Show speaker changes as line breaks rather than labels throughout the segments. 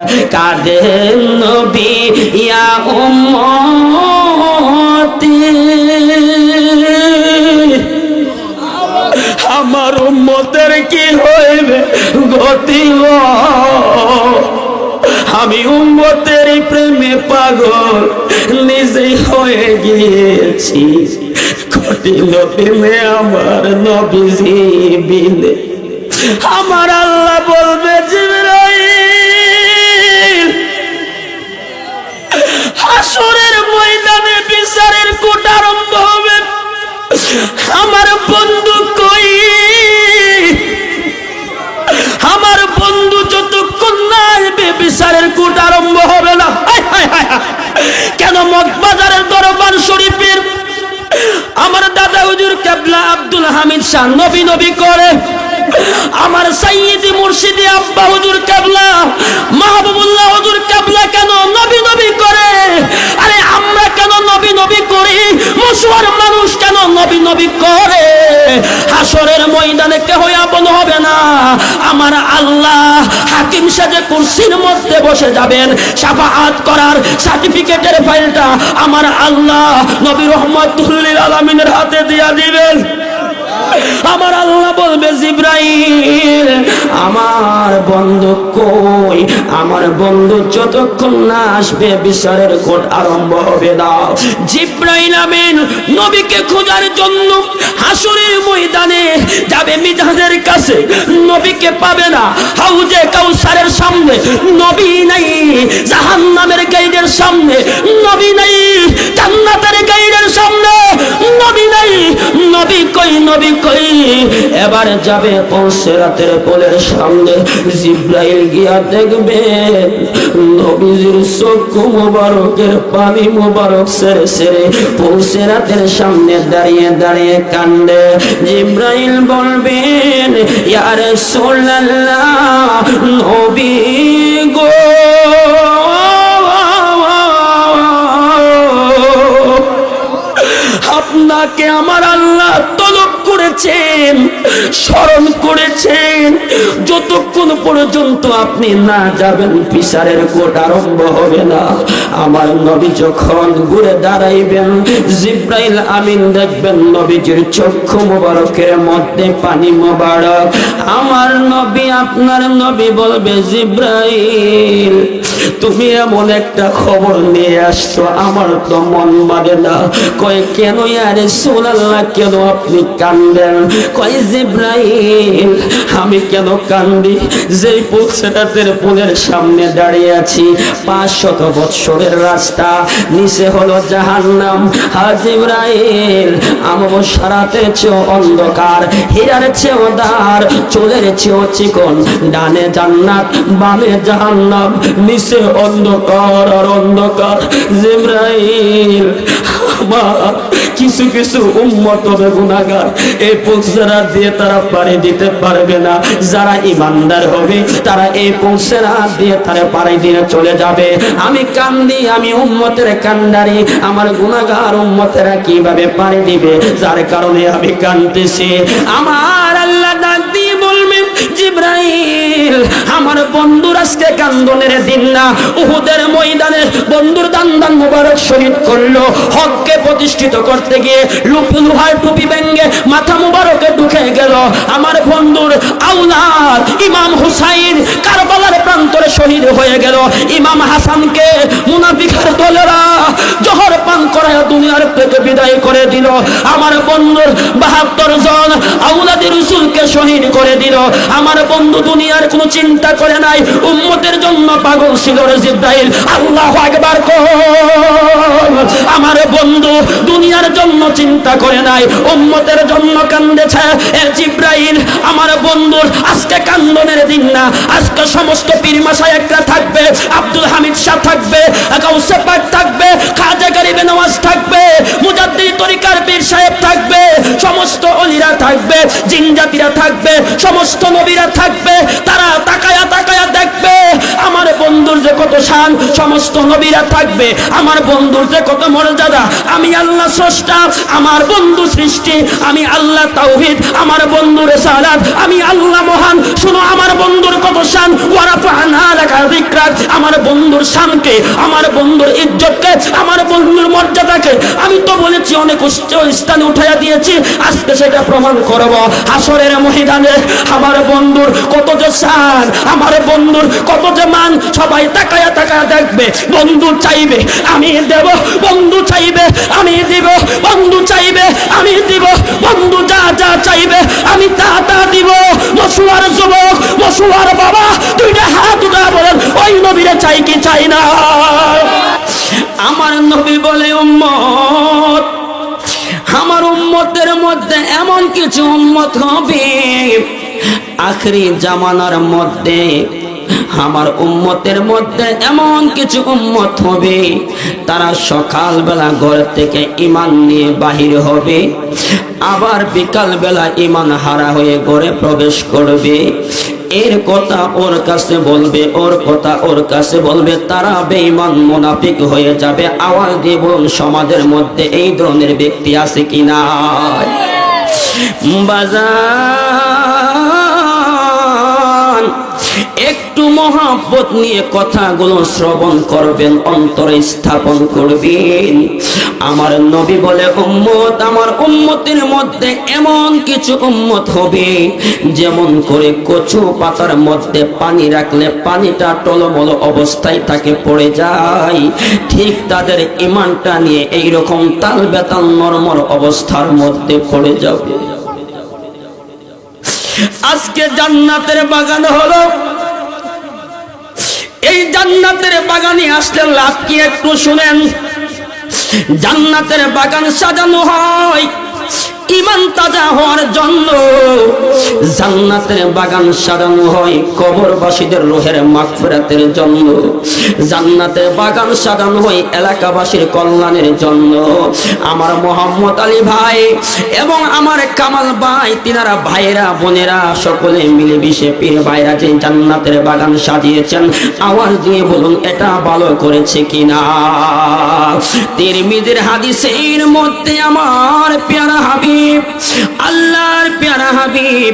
কাদের নবী ইয়া উম্মতি, আমার উম্মতের কি হইবে গতি গো, আমি উম্মতের প্রেমে পাগল নিজেই হয়ে গিয়েছি। কঠিন প্রেমে আমার নবীজি বিনে আমার আল্লাহ বলবে জিবরাইল, হাসরের ময়দানে বিচারের কোট আরম্ভ হবে, আমার বন্ধু কই? আমার বন্ধু যতক্ষণ না আসবে বিচারের কোট আরম্ভ হবে না। কেন মগবাজারের দরবার শরীফের আমার দাদা হুজুর কেবলা আব্দুল হামিদ শাহ নবী নবী করে, আমার সাইয়্যিদি মুর্শিদি আব্বা হুজুর কেবলা মাহবুবুল্লাহ হুজুর কেবলা কেন নবী নবী করে? আরে আমরা কেন নবী নবী করি? মুসলমান মানুষ কেন নবী নবী করে? হাসরের ময়দানে কেহ আপন হবে না, আমার আল্লাহ হাকিম সাজে কুরসির মধ্যে বসে যাবেন, শাফাআত করার সার্টিফিকেটের ফাইলটা আমার আল্লাহ নবী রহমাতুল লিল আলামিনের হাতে দিয়া দিবেন। আমার আল্লাহ বলবে জিবরাইল, আমার বন্ধু কই? আমার বন্ধু যতক্ষণ না আসবে বিচারের কোট আরম্ভ হবে না। জিবরাইল আমিন নবীকে খোঁজার জন্য হাসরের ময়দানে যাবে মিজানের কাছে, নবীকে পাবে না। হাউজে কাউসারের সামনে নবী নাই, জাহান্নামের গেটের সামনে নবী নাই, জান্নাতের গেটের সামনে নবী নাই। নবী কই? নবী কই? এবার যাবে পৌঁছেরাতের পোলের সামনে, জিবরাইল গিয়া দেখবে নবীজির চক্ষু মোবারকের পানি মোবারক সেরে সেরে পৌঁছেরাতের সামনে দাঁড়িয়ে দাঁড়িয়ে কান্দে। জিবরাইল বলবেন ইয়া রাসূলুল্লাহ, নবী গো, আপনাকে আমার আল্লাহ তলব করেছেন, স্মরণ করেছেন, যতক্ষণ পর্যন্ত আপনি না যাবেন বিচারের কোট আরম্ভ হবে না। আমার নবী যখন ঘুরে দাঁড়াইবেন, জিবরাইল আমিন দেখবেন নবীজির চক্ষু মোবারকের মধ্যে পানি মোবারক। আমার নবী, আপনার নবী বলবে জিবরাইল, তুমি এমন একটা খবর নিয়ে আসছো আমার তো মন মানে না। কয় কেন ইয়া রাসূলুল্লাহ, কেন আপনি কান্দেন? কয় জিবরাইল, আমি কেন কান্দি? যেই পৌঁছেরাতের পোলের সামনে দাঁড়িয়ে আছি, 500 বৎসরের রাস্তা, নিচে হলো জাহান্নাম। হা জিবরাইল, আমবসারাতের চেয়েও অন্ধকার, হীরার চেয়েও দার, চুলের চেয়েও চিকন, ডানে জান্নাত বামে জাহান্নাম, নিচে অন্ধকার আর অন্ধকার। জিবরাইল, আমার কিছু কিছু উম্মত হবে গুনাহগার, এই পৌঁছেরাত দিয়ে তারা পাড়ি দিতে পারবে না। যারা ইমানদার হবে তারা এই পৌঁছেরাত দিয়ে তারা পাড়ি দিয়ে চলে যাবে। আমি কান্দি, আমি উম্মতের কান্ডারি, আমার গুনাহগার উম্মতেরা কিভাবে পাড়ি দিবে? যার কারণে আমি কাঁদতেছি। আমার আল্লাহ ডাক দিয়ে বলবেন জিবরাইল, আমার বন্ধুর আজকে কান্দনের দিন না, উহুদের ময়দানে বন্ধুর দান মোবারক শহীদ করলো। হককে প্রতিষ্ঠিত করতে গিয়ে লোহার টুপি ভেঙে মাথা মোবারকে ঢুকে গেল। আমার বন্ধুর আওলাদ ইমাম হুসাইন কারবালার প্রান্তরে শহীদ হয়ে গেল। ইমাম হাসানকে মুনাফিকের দলেরা জহর পান করায় দুনিয়ার থেকে বিদায় করে দিল। আমার বন্ধুর 72 জন আওলাদি রাসূলকে শহীদ করে দিল। আমার বন্ধু দুনিয়ার কোনো চিন্তা করে নাই, উম্মতের জন্য পাগল ছিল রে জিবরাইল। আল্লাহু আকবার কর। আমার বন্ধু দুনিয়ার জন্য চিন্তা করে নাই, উম্মতের জন্য কান্দেছে। এ জিবরাইল, আমার বন্ধুর আজকে কান্দনের দিন না, আজকে সমস্ত পীর মাশায়েখরা থাকবে, আব্দুল হামিদ শাহ থাকবে, গাউসে পাক থাকবে, খাজা গরিবে নওয়াজ থাকবে, মুজাদ্দিদ তরিকার পীর সাহেব থাকবে, সমস্ত ওলিরা থাকবে, জিনজাতিরা থাকবে, সমস্ত নবীরা থাকবে। তারা তাকায়া তাকায়া দেখবে আমার বন্ধুর যে কত শান, সমস্ত নবীরা থাকবে। আমার বন্ধুর যে কত মর্যাদা, আমি আল্লাহ স্রষ্টা, আমার বন্ধু সৃষ্টি, আমি আল্লাহ তাওহীদ, আমার বন্ধু রিসালাত, আমি আল্লাহ মহান। শুনো আমার বন্ধুর কত শান, ওয়া রাফা'না লাকা যিকরাক, আমার বন্ধুর শানকে, আমার বন্ধুর ইজ্জতকে, আমার বন্ধুর মর্যাদাকে আমি তো বলেছি অনেক উচ্চ স্থানে উঠাইয়া দিয়েছি, আজকে সেটা প্রমাণ করব হাসরের ময়দানে। আমার বন্ধুর কত যে শান, আমার বন্ধুর কত যে মান, সবাই তাকায়া তাকায়া দেখবে। বন্ধু চাইবে আমি দেব, বন্ধু চাইবে আমি দিব, বন্ধু চাইবে আমি দিব, বন্ধু যা যা চাইবে আমি তা তা দিব। মশুয়ার যুবক, মশুয়ার বাবা, দুইটা হাত উঠা বলেন ওই নবীরে চাই কি চাই না? আমার নবী বলে উম্মত, আমার উম্মতের মধ্যে এমন কিছু উম্মত হবে আখরি জামানার মধ্যে, আমার উম্মতের মধ্যে এমন কিছু উম্মত হবে তারা সকালবেলা ঘর থেকে ঈমান নিয়ে বাহির হবে, আবার বিকালবেলা ঈমান হারা হয়ে ঘরে প্রবেশ করবে। এর কথা ওর কাছে বলবে, ওর কথা ওর কাছে বলবে, তারা বেঈমান মুনাফিক হয়ে যাবে। আওয়াজ দিয়ে বলুন সমাজের মধ্যে এই ধরনের ব্যক্তি আছে কিনা? বাজার একটু মহব্বত নিয়ে কথাগুলো শ্রবণ করবেন, অন্তরে স্থাপন করবেন। আমার নবী বলে উম্মত, আমার উম্মতের মধ্যে এমন কিছু উম্মত হবে যেমন করে কচু পাতার মধ্যে পানি রাখলে পানিটা টলমল অবস্থায় তাকে পড়ে যায়, ঠিক তাদের ঈমানটা নিয়ে এইরকম তাল বেতাল নরমর অবস্থার মধ্যে পড়ে যাবে। আজকে জান্নাতের বাগান হলো, এই জান্নাতের বাগানে আসলে লাভ কি একটু শুনেন। জান্নাতের বাগান সাজানো হয় ঈমান তাজা হওয়ার জন্য, জান্নাতের বাগান সাজানো হয় কবরবাসীদের রূহের মাগফিরাতের জন্য, জান্নাতের বাগান সাজানো হয় এলাকাবাসীর কল্যাণের জন্য। আমার মোহাম্মদ আলী ভাই এবং আমার কামাল ভাই, তিনারা ভাইরা বোনেরা সকলে মিলেমিশে পীর ভাইরা যে জান্নাতের বাগান সাজিয়েছেন, আওয়াজ দিয়ে বলুন এটা ভালো করেছে কিনা? তিরমিজির হাদিসের মধ্যে আমার প্যারা হাবিব, আল্লাহর প্যারা হাবিব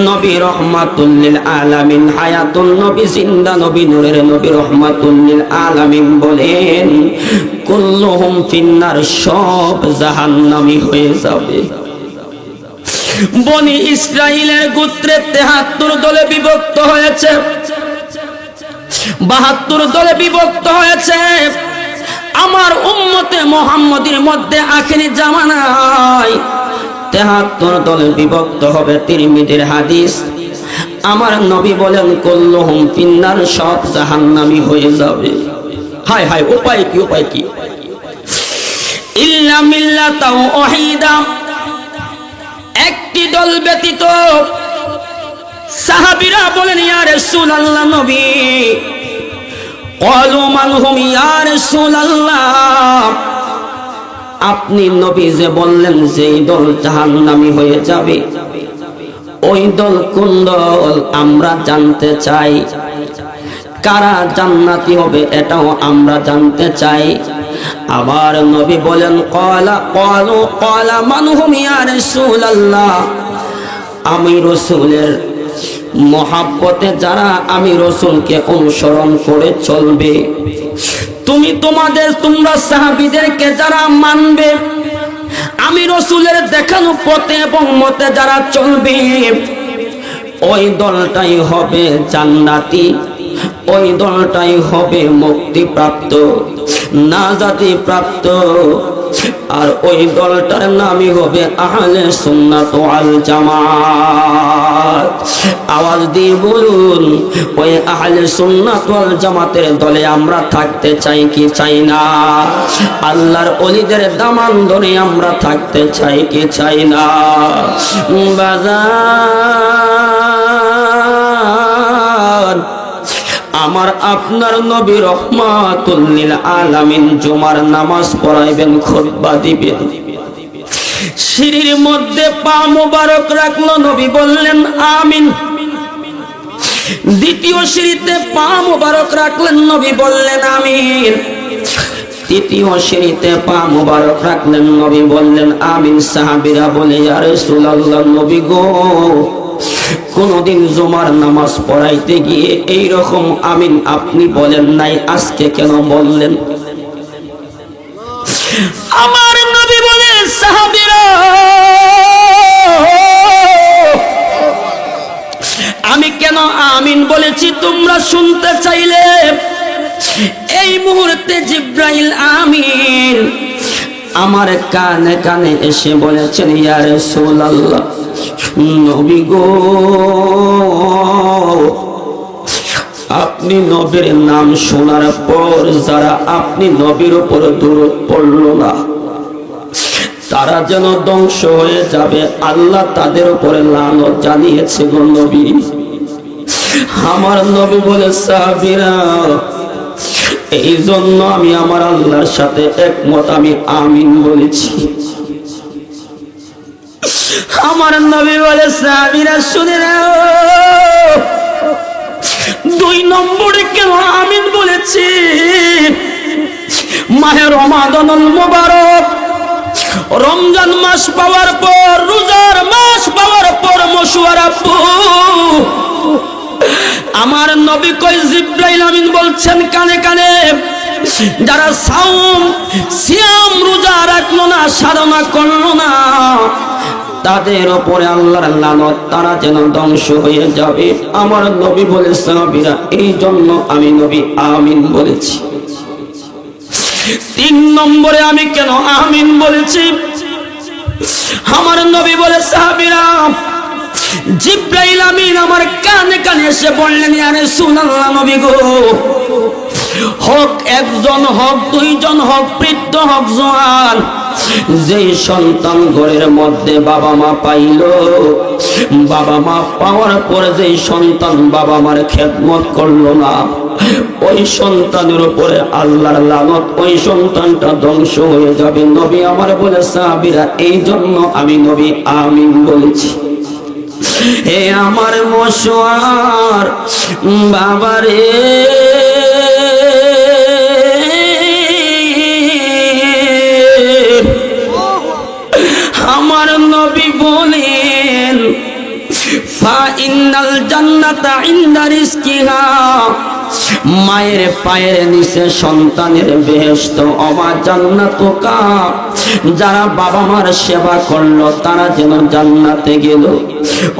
নবী রহমাতুল লিল আলামিন, হায়াতুন নবী, জিন্দা নবী, নূরের নবী, রহমাতুল লিল আলামিন বলেন কুল্লুহুম ফিন্নার, সব জাহান্নামী হয়ে যাবে। বনি ইসরাইলের গোত্রে ৭৩ দলে বিভক্ত হয়েছে, ৭২ দলে বিভক্ত হয়েছে। আমার উম্মতে মুহাম্মদীর মধ্যে আখিরি জামানায় ৭৩ দলে বিভক্ত হবে। তিরমিজির হাদিস, আমার নবী বলেন কুল্লুহুম ফিন্নার, সব জাহান্নামী হয়ে যাবে। হায় হায়, উপায় কি? উপায় কি? ইল্লা মিল্লাতাও ওয়াহিদা, একটি দল ব্যতীত। সাহাবীরা বলেন ইয়া রাসূলুল্লাহ, নবী ক্বালু মান হুম ইয়া রাসূলুল্লাহ, আপনি নবী যে বললেন যে এই দল জাহান্নামী হয়ে যাবে, ওই দল কোন দল? আমরা জানতে চাই। কারা জান্নাতি হবে এটাও আমরা জানতে চাই। আবার নবী বলেন ক্বালা মান হুম ইয়া রাসূলুল্লাহ, আমি রাসূলের মহাব্বতে যারা আমি রাসূলকে অনুসরণ করে চলবে, তোমরা সাহাবীদেরকে যারা মানবে, আমি রাসূলের দেখানো পথে এবং মতে যারা চলবে, ওই দলটাই হবে জান্নাতি, ওই দলটাই হবে মুক্তিপ্রাপ্ত, নাজাতি প্রাপ্ত। আর ওই দলটার নামই হবে আহলে সুন্নাত ওয়াল জামাত। আওয়াজ দিয়ে বলুন ওই আহলে সুন্নাত ওয়াল জামাতের দলে আমরা থাকতে চাই কি চাই না? আল্লাহর ওলিদের দামান ধরে আমরা থাকতে চাই কি চাই না? বাজার আমার আপনার নবী রহমাতুল লিল আলামিন জুমার নামাজ পড়াইবেন, খুতবা দিবেন। সিঁড়ির মধ্যে পা মোবারক রাখলো, নবী বললেন আমিন। দ্বিতীয় সিঁড়িতে পা মোবারক রাখলেন, নবী বললেন আমিন। তৃতীয় সিঁড়িতে পা মোবারক রাখলেন, নবী বললেন আমিন। সাহাবীরা বলে ইয়া রাসূলুল্লাহ, নবী গো, কোনদিন জুমার নামাজ পড়াইতে গিয়ে এই রকম আমিন আপনি বলেন নাই, আজকে কেন বললেন? আমার নবী বলে সাহাবীরা, আমি কেন আমিন বলেছি তোমরা শুনতে চাইলে? এই মুহূর্তে জিব্রাইল আমিন আমার কানে কানে এসে বলেছেন ইয়া রাসূলুল্লাহ, নবী গো, আপনি নবীর নাম শোনার পর যারা আপনি নবীর উপর দরুদ পড়ল না তারা যেন ধ্বংস হয়ে যাবে, আল্লাহ তাদের উপরে লানত জানিয়েছে গো নবী। আমার নবী বলে সাহাবীরা, এই জন্য আমি আমার আল্লাহর সাথে একমত, আমি আমিন বলেছি। আমার নবী বলে সাহাবীরা শুনে নাও, 2 নম্বরে কেন আমিন বলেছি? মাহে রমাদানুল মুবারক, রমজান মাস পাওয়ার পর, রোজার মাস পাওয়ার পর মশওয়ারা আপু আমার নবী কই জিব্রাইল আমিন বলছেন কানে কানে, যারা সাওম সিয়াম রোজা রাখলো না, সাধনা করলো না, তাদের উপরে আল্লাহর লানত, তারা যেন ধ্বংস হয়ে যাবে। আমার নবী বলে সাহাবীরা, এই জন্য আমি নবী আমিন বলেছি। 3 নম্বরে আমি কেন আমিন বলেছি? আমার নবী বলে সাহাবীরা, জিব্রাইল আমিন আমার কানে কানে এসে বললেন ইয়া রাসূলুল্লাহ, নবী গো, হোক 1 জন, হোক 2 জন, হোক বৃদ্ধ, হোক জওয়ান, যেই সন্তান ঘরের মধ্যে বাবা মা পাইল, বাবা মা পাওয়ার পরে যেই সন্তান বাবা মার খেদমত করলো না, ওই সন্তানের উপরে আল্লাহর লানত, ওই সন্তানটা ধ্বংস হয়ে যাবে। নবী আমার বলে সাহাবীরা, এই জন্য আমি নবী আমিন বলেছি। হে আমার মশওয়ার বাবারে, আমার নবী বলেন ফা ইন্নাল জান্নাতা ইনদা রিজকিহা, মায়ের পায়ের নিচে সন্তানের বেহেশত, ওমা জান্নাতুকা, যারা বাবা মার সেবা করলো তারা যেন জান্নাতে গেল,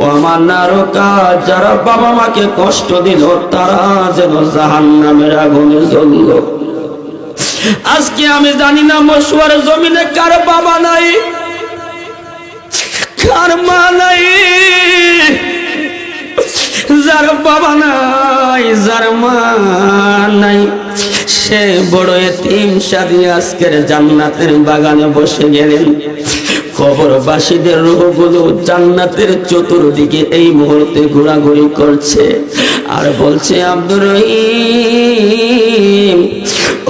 ওমা নারুকা, যারা বাবা মাকে কষ্ট দিল তারা যেন জাহান্নামের আগুনে জ্বলল। আজকে আমি জানি না মশওয়ার জমিনে কার বাবা নাই, কার মা নাই, যার বাবা নাই, যার মা নাই, সে বড় এতিম সাদি আজকের জান্নাতের বাগানে বসে গেলেন। কবরবাসীদের রূহগুলো জান্নাতের চতুর্দিকে এই মুহূর্তে ঘোরাঘুরি করছে আর বলছে, আব্দুর রহিম,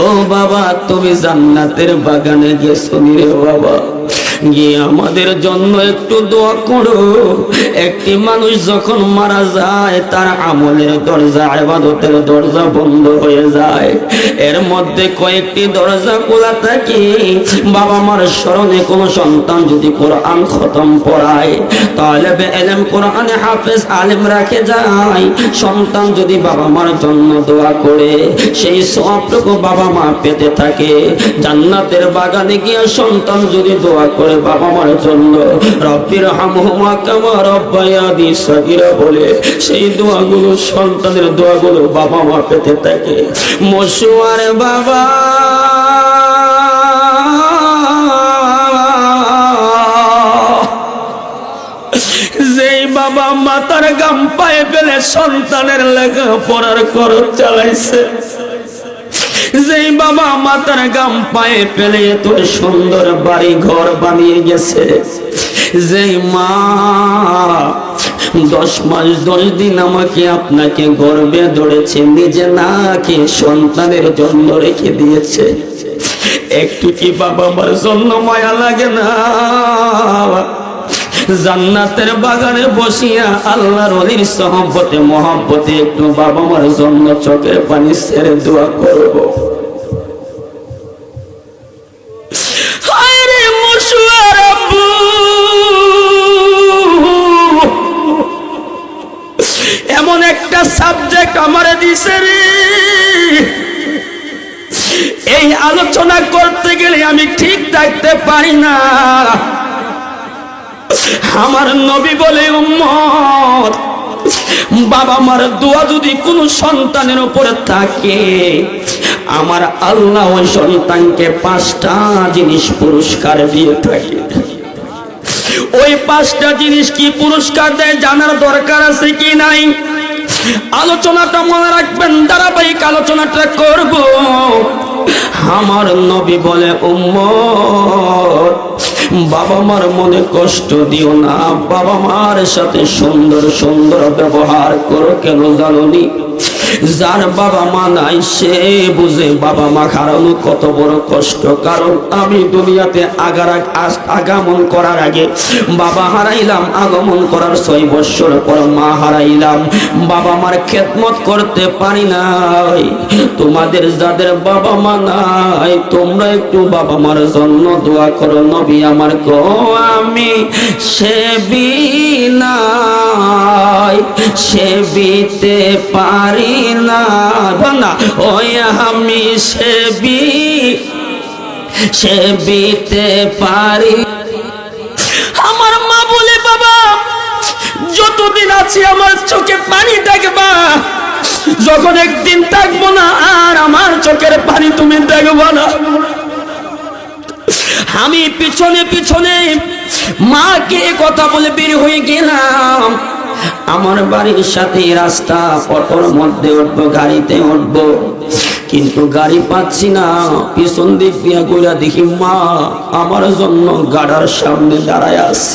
ও বাবা, তুমি জান্নাতের বাগানে গেছো রে বাবা, গিয়ে আমাদের জন্য একটু দোয়া করো। একটি মানুষ যখন মারা যায় তার আমলের দরজা, ইবাদতের দরজা বন্ধ হয়ে যায়, এর মধ্যে কয়েকটি দরজা খোলা থাকে। বাবা মার স্মরণে কোন সন্তান যদি কোরআন খতম পড়ায়, তালেবে ইলম কোরআনে হাফেজ আলেম রাখে যায়, সন্তান যদি বাবা মার জন্য দোয়া করে সেই সওয়াবটুকু বাবা মা পেতে থাকে। জান্নাতের বাগানে গিয়ে সন্তান যদি দোয়া করে বাবা মার জন্য, রব্বির হামহুমা কামা রব্বায়ানি সগীরা বলে, সেই দোয়াগুলো, সন্তানের দোয়াগুলো বাবা মা পেতে থাকে। মশওয়ার বাবা যেই বাবা মাতার গাম পায়ে ফেলে সন্তানের লেখাপড়ার খরচ চালাইছে, যেই বাবা মাতার গাম পায়ে ফেলে এত সুন্দর বাড়ি ঘর বানিয়ে গেছে, যেই মা 10 মাস 10 দিন আমাকে আপনাকে গর্ভে ধরেছে, নিজে না খেয়ে সন্তানের জন্য রেখে দিয়েছে, একটু কি বাবা মার জন্য মায়া লাগে না? জান্নাতের বাগানে বসিয়া আল্লাহর ওলির সহবতে মহব্বতে একটু বাবা মার জন্য চোখের পানি ছেড়ে দোয়া করব। আরে মশুয়ার আব্বু, এমন একটা সাবজেক্ট আমারে দিছে রে, এই আলোচনা করতে গেলে আমি ঠিক থাকতে পারি না। আমার নবী বলে, উম্মত, বাবা মার দোয়া যদি কোনো সন্তানের উপরে থাকে, আমার আল্লাহ ওই সন্তানকে 5টা জিনিস পুরস্কার দিয়ে থাকে। ওই 5টা জিনিস কি পুরস্কার দেয় জানার দরকার আছে কি নাই? আলোচনাটা মনে রাখবেন, ধারাবাহিক আলোচনাটা করব। আমার নবী বলে, উম্মত, বাবা মার মনে কষ্ট দিও না, বাবা মার সাথে সুন্দর সুন্দর ব্যবহার করো। কেন জানোনি? যার বাবা মা নাই সে বুঝে বাবা মা হারানো কত বড় কষ্ট। কারণ আমি দুনিয়াতে আগমন করার আগে বাবা হারাইলাম, আগমন করার 6 বছর পর মা হারাইলাম, বাবা মার খেদমত করতে পারি নাই। তোমাদের যাদের বাবা মা নাই, তোমরা একটু বাবা মার জন্য দোয়া করো। নবী আমার গো, আমি সেবি নাই, সেবিতে পারি না, ওই আমি সেবিতে পারি। আমার মা বলে, বাবা যতদিন আছি আমার চোখে পানি দেখবা, যখন একদিন থাকবো না আর আমার চোখের পানি তুমি দেখবা না। আমি পিছনে পিছনে মাকে কথা বলে বের হয়ে গেলাম। আমার বাড়ির সাথে রাস্তা, অটোর মধ্যে উঠবো, গাড়িতে উঠবো, কিন্তু গাড়ি পাচ্ছি না। পিছন দিক দিয়ে ঘুরে দেখি মা আমার জন্য গাড়ার সামনে দাঁড়ায় আছে।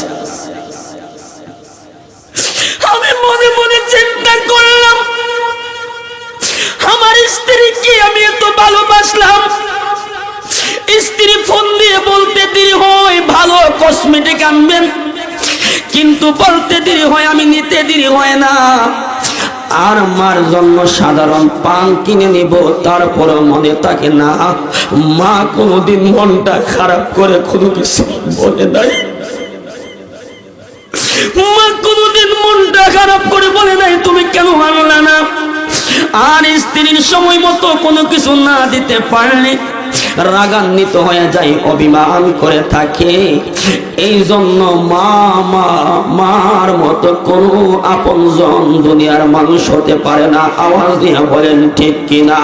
আমি মনে মনে চিন্তা করলাম, আমার স্ত্রীকে আমি এত ভালোবাসলাম, স্ত্রী ফোন দিয়ে বলতে দেরি হয় ভালো কসমেটিক আনবেন, কিন্তু বলতে দেরি হয়, আমি নিতে দেরি হয় না। আর মার জন্য সাধারণ পান কিনে নিব, তারপর মনে থাকে না মা কোনোদিন মনটা খারাপ করে কোনো কিছু বলে নাই। মা কোনোদিন মনটা খারাপ করে বলে নাই তুমি কেন আনলা না। আর স্ত্রীর সময় মতো কোনো কিছু না দিতে পারলে রাগান্বিত হয়ে যায়, অভিমান করে থাকে। এই জন্য মার মতো কোন আপনজন দুনিয়ার মানুষ হতে পারে না। আওয়াজ দিয়ে বলেন ঠিক কিনা?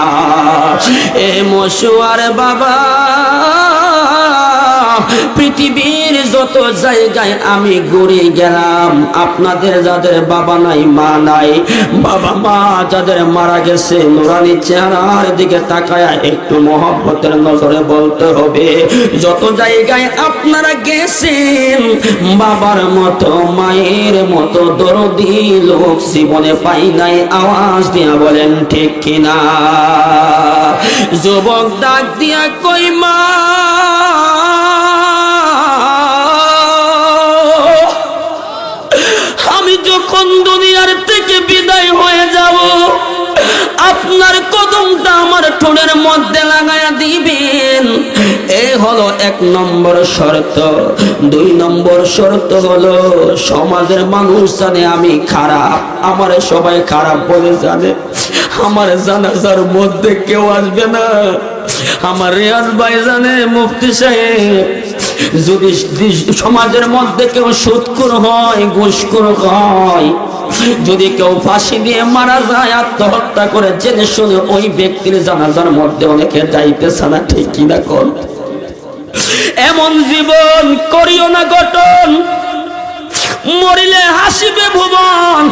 এ মশুয়ার বাবা, পৃথিবীর যত জায়গায় আমি ঘুরে গেলাম, আপনাদের যাদের বাবা নাই মা নাই, বাবা মা যাদের মারা গেছে, নুরানি চেহারার দিকে তাকায় একটু মহব্বতের নজরে বলতে হবে, যত জায়গায় আপনারা গেছেন, বাবার মতো মায়ের মতো দরদি লোক জীবনে পাই নাই। আওয়াজ দিয়া বলেন ঠিক কিনা? যুবক ডাক দিয়া কই, মা আমি যখন দুনিয়ার থেকে বিদায় হয়ে যাব, আপনার কদমটা আমার ঠোঁটের মধ্যে লাগায়া দিবেন। এই হলো 1 নম্বর শর্ত। 2 নম্বর শর্ত হলো সমাজের মানুষ জানে আমি খারাপ, আমার সবাই খারাপ বলে জানে, আমার জানাজার মধ্যে কেউ আসবে না। আমার রিয়াজ ভাই জানে, মুফতি সাহেব, যদি সমাজের মধ্যে কেউ সুদখোর হয়, ঘুষখোর হয়, যদি কেউ ফাঁসি দিয়ে মারা যায়, আত্মহত্যা করে, জেনে শুনে ওই ব্যক্তির জানাজার মধ্যে অনেকে যাইতেছে না, ঠিক কিনা কোন? এমন জীবন করিও না গঠন, মরিলে হাসিবে ভুবন।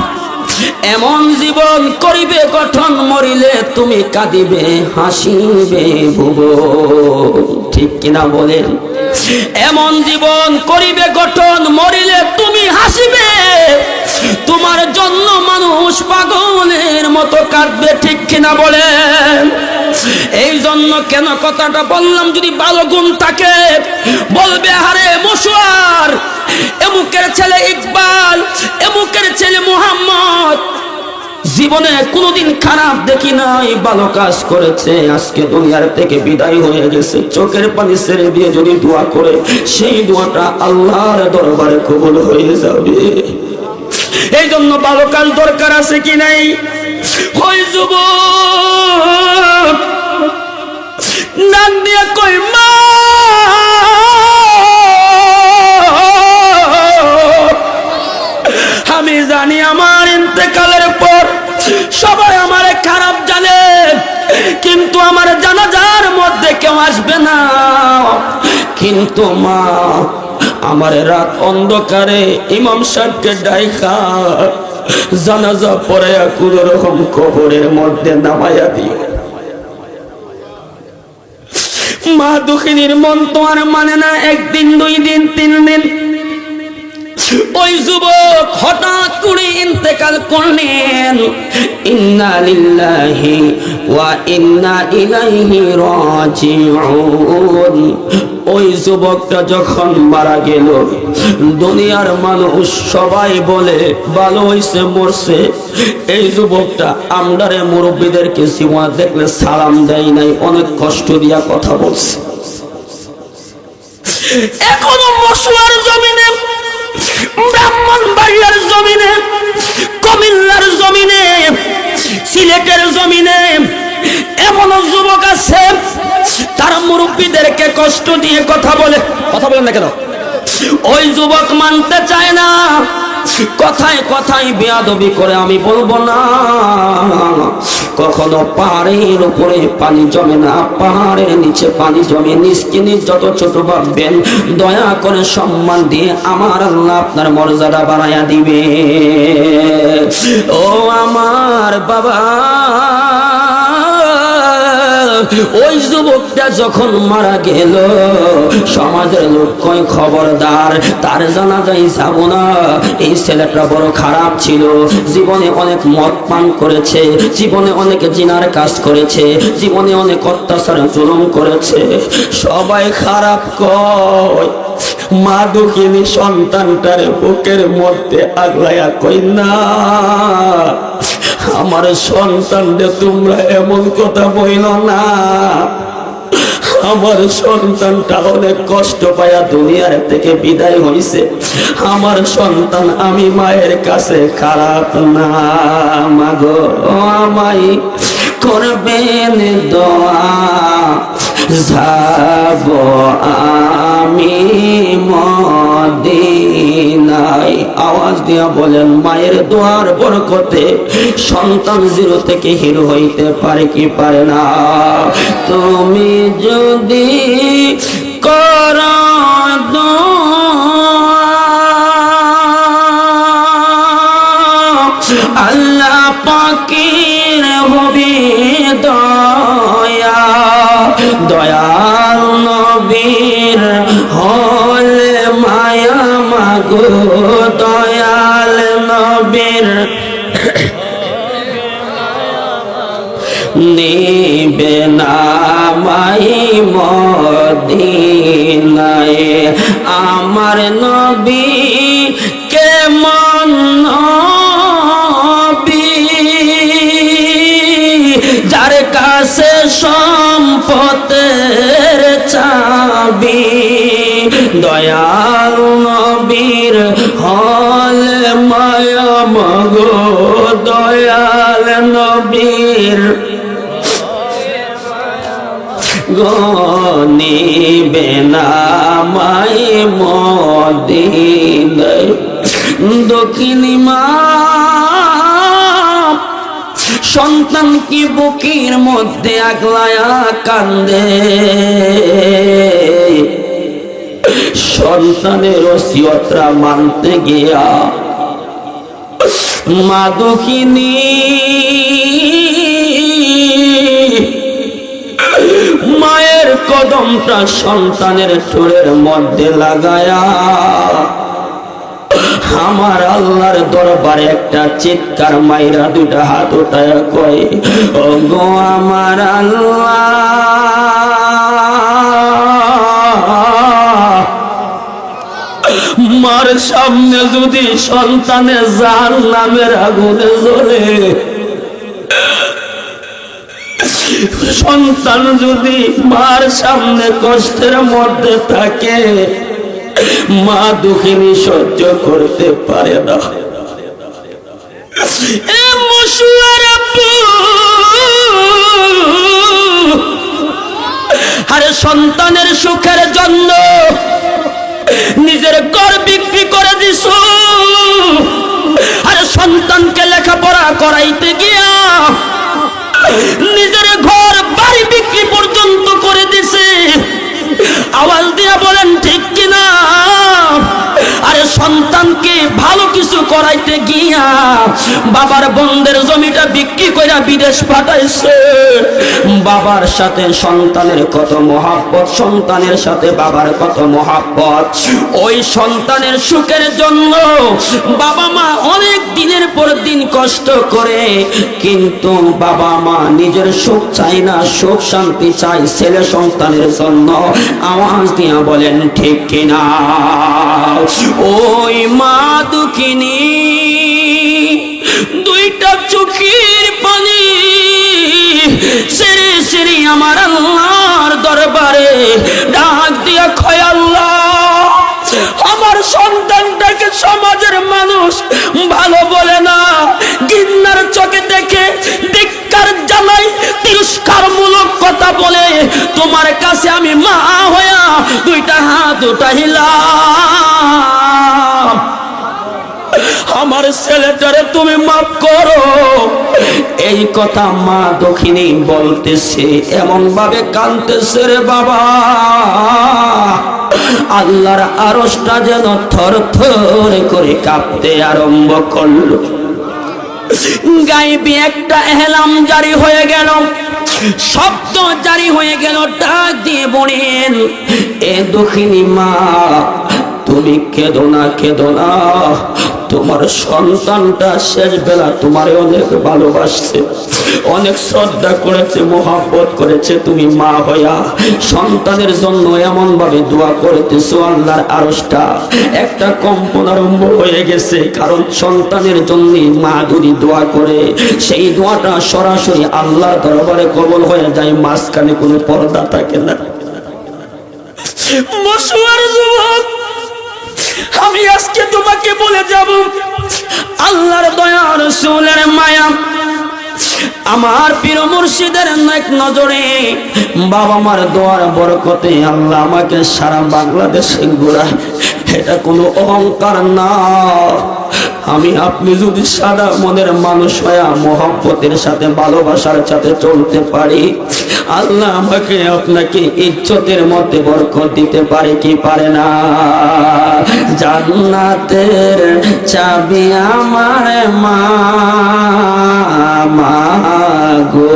এমন জীবন করিবে গঠন, মরিলে তুমি কাঁদিবে, হাসিবে ভুবন। ঠিক কিনা বলেন? এমন জীবন করিবে গঠন, মরিলে তুমি হাসিবে, তোমার জন্য মানুষ পাগলের মতো কাঁদবে। ঠিক কিনা বলেন? এই জন্য কেন কথাটা বললাম, যদি ভালো গুণ থাকে বলবে আরে মশওয়ার, এমুকের ছেলে ইকবাল, এমুকের ছেলে মুহাম্মদ জীবনে কোনোদিন খারাপ দেখি নাই, ভালো কাজ করেছে, আজকে দুনিয়ার থেকে বিদায় হয়ে গেছে। চোখের পানি ছেড়ে দিয়ে যদি দোয়া করে, সেই দোয়াটা আল্লাহর দরবারে কবুল হয়ে যাবে। এই জন্য ভালো কাজ দরকার আছে কি নাই? ওই যুবক নাক দিয়ে কই মা, আমি জানি আমার ইন্তেকালের পর সবাই আমারে খারাপ জানে, কিন্তু আমার জানাজার মধ্যে কেউ আসবে না, কিন্তু মা আমার রাত অন্ধকারে ইমাম সাহেবকে ডাইকা জানাজা পড়ে কোনো রকম কবরের মধ্যে নামাইয়া দিও। মা দুঃখিনীর মন তো আর মানে না, একদিন, 2 দিন, 3 দিন। ওই যুবক হঠাৎ করে ইন্তেকাল করলেন। ইন্না লিল্লাহি ওয়া ইন্না ইলাইহি রাজিউন। ওই যুবকটা যখন মারা গেল, দুনিয়ার মানুষ সবাই বলে ভালো হইছে, মরছে। এই যুবকটা আমদারে মুরব্বীদেরকে জীবন দেখলে সালাম দেয় নাই, অনেক কষ্ট দিয়া কথা বলছে। এখনো মশওয়ার জমিনে, ব্রাহ্মণবাড়িয়ার জমিনে, কুমিল্লার জমিনে, সিলেটের জমিনে এমন যুবক আছে, তারা মুরব্বীদেরকে কষ্ট দিয়ে কথা বলে। কথা বলেন না কেন? ওই যুবক মানতে চায় না, কথায় কথায় বেয়াদবি করে। আমি বলবো না, কখনো পাহাড়ের উপরে পানি জমে না, পাহাড়ের নিচে পানি জমে। নিচকে নিচ যত ছোট ভাববেন, দয়া করে সম্মান দিয়ে আমার আল্লাহ আপনার মর্যাদা বাড়াইয়া দিবে। ও আমার বাবা, ওই যুবকটা যখন মারা গেল, সমাজের লোক কয় খবরদার, তার জানাজায় যাব না। এই ছেলেটা বড় খারাপ ছিল, জীবনে অনেক মদ পান করেছে, জীবনে অনেক জিনার কাজ করেছে, জীবনে অনেক অত্যাচার জুলুম করেছে। সবাই খারাপ কয়। মা দুঃখিনী সন্তানটার বুকের মধ্যে আগলাইয়া কই না, আমার সন্তানদের তোমরা এমন কথা বইল না। আমার সন্তানটা অনেক কষ্ট পায়া দুনিয়ার থেকে বিদায় হইছে। আমার সন্তান, আমি মায়ের কাছে খারাপ না, মাগো আমায় করবেন দোয়া, যাব আমি মদিনায়। আওয়াজ দিয়া বলেন, মায়ের দোয়ার বরকতে সন্তান 0 থেকে হিরো হইতে পারে কি পারে না? তুমি যদি করো আল্লাহ পাকের হবে দয়া, দয়াল নবীর হলে মায়া মাগো, দয়াল নবীর নিবে না মাই মদিনায়। আমার নবী কেমন নবী, যার কাছে সম্পদের চাবি, দয়াল নবীর হলে মায়া মগো, দয়াল নবীর গনিবে না মাই মদিনায়। দক্ষিণী মা সন্তান কি বুকের মধ্যে আগলায়া কান্দে, সন্তানের ওসিয়তরা মানতে গিয়া মা দক্ষিণী মায়ের কদমটা সন্তানের ঠোঁটের মধ্যে লাগায়া আমার আল্লাহর দরবারে একটা চিৎকার মাইরা 2টা হাত উঠায়া কয়, ও গো আমার আল্লাহ, সামনে যদি সন্তানের জাহান্নামের আগুনে জ্বলে, সন্তান যদি মার সামনে কষ্টের মধ্যে থাকে, মা দুঃখিনী সহ্য করতে পারে না। এ মশুয়ার আব্বু, আরে সন্তানের সুখের জন্য নিজের ঘর বিক্রি করে দিছো, আরে সন্তানকে লেখাপড়া করাইতে গিয়া নিজের ঘর বাড়ি বিক্রি পর্যন্ত করে দিছে। আওয়াজ দিয়া বলেন ঠিক কিনা? আরে সন্তানকে ভালো কিছু করাইতে গিয়া বাবার বন্ধের জমিটা বিক্রি কইরা বিদেশ পাঠাইছে। বাবার সাথে সন্তানের কত মহাব্বত, সন্তানের সাথে বাবার কত মহাব্বত। ওই সন্তানের সুখের জন্য বাবা মা অনেক দিনের পর দিন কষ্ট করে, কিন্তু বাবা মা নিজের সুখ চায় না, সুখ শান্তি চায় ছেলে সন্তানের জন্য। আওয়াজ দিয়া বলেন ঠিক কিনা? ওই মা দুঃখিনী দুইটা চোখের পানি সেরে সেরে আমার আল্লাহর দরবারে ডাক দিয়া কয়, আল্লাহ আমার সন্তানটাকে সমাজের মানুষ ভালো বলে না, ঘৃণার চোখে দেখে, ধিক্কার জানায়, তিরস্কারমূলক কথা বলে, তোমার কাছে আমি মা হইয়া দুইটা হাত উঠাইলাম, আমার ছেলেটারে তুমি মাফ করো। এই কথা মা দক্ষিণী বলতেছে, এমন ভাবে কাঁদতেছে রে বাবা, আল্লাহর আরশটা যেন থর থর করে কাঁপতে আরম্ভ করলো। গায়েবী একটা এহলাম জারি হয়ে গেল, শব্দ জারি হয়ে গেল, ডাক দিয়ে বলেন, এ দক্ষিণী মা তুমি কেঁদো না, কেঁদো না, তোমার সন্তানটা শেষ বেলা তোমারে অনেক ভালোবাসছে, অনেক শ্রদ্ধা করেছে, মহব্বত করেছে। তুমি মা হইয়া সন্তানের জন্য এমন ভাবে দোয়া করতেছো, আল্লাহর আরশটা একটা কম্পন আরম্ভ হয়ে গেছে। কারণ সন্তানের জন্য মা যদি দোয়া করে, সেই দোয়াটা সরাসরি আল্লাহর দরবারে কবুল হয়ে যায়, মাঝখানে কোনো পর্দা থাকে না। মশুয়ার যুবক, আমি আজকে তোমাকে বলে যাব, আল্লাহর দয়া, রাসূলের মায়া, আমার পীর মুর্শিদের নেক নজরে, বাবা মার দোয়ার বরকতে আল্লাহ আমাকে সারা বাংলাদেশে ঘোরায়। এটা কোনো অহংকার না। আমি আপনি যদি সাদা মনের মানুষ হইয়া মহব্বতের সাথে ভালোবাসার সাথে চলতে পারি, আল্লাহ আমাকে আপনাকে ইজ্জতের মধ্যে বরকত দিতে পারে কি পারে না? জান্নাতের চাবি আমার মা, মা গো,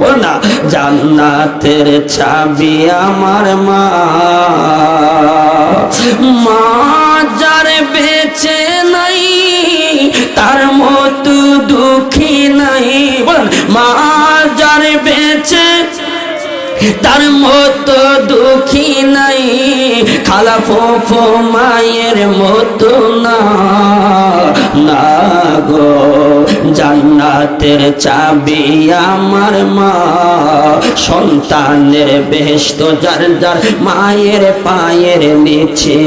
বল না, জান্নাতের চাবি আমার মা, মা যার বেঁচে নাই তার মতো দুঃখী নাই, বলেন, মা যার বেঁচে তার মতো দুঃখী নাই, খালা ফুফু মায়ের মতো না, না গো, জান্নাতের চাবি আমার মা, সন্তানের বেহেশত যার যার মায়ের পায়ের নিচে,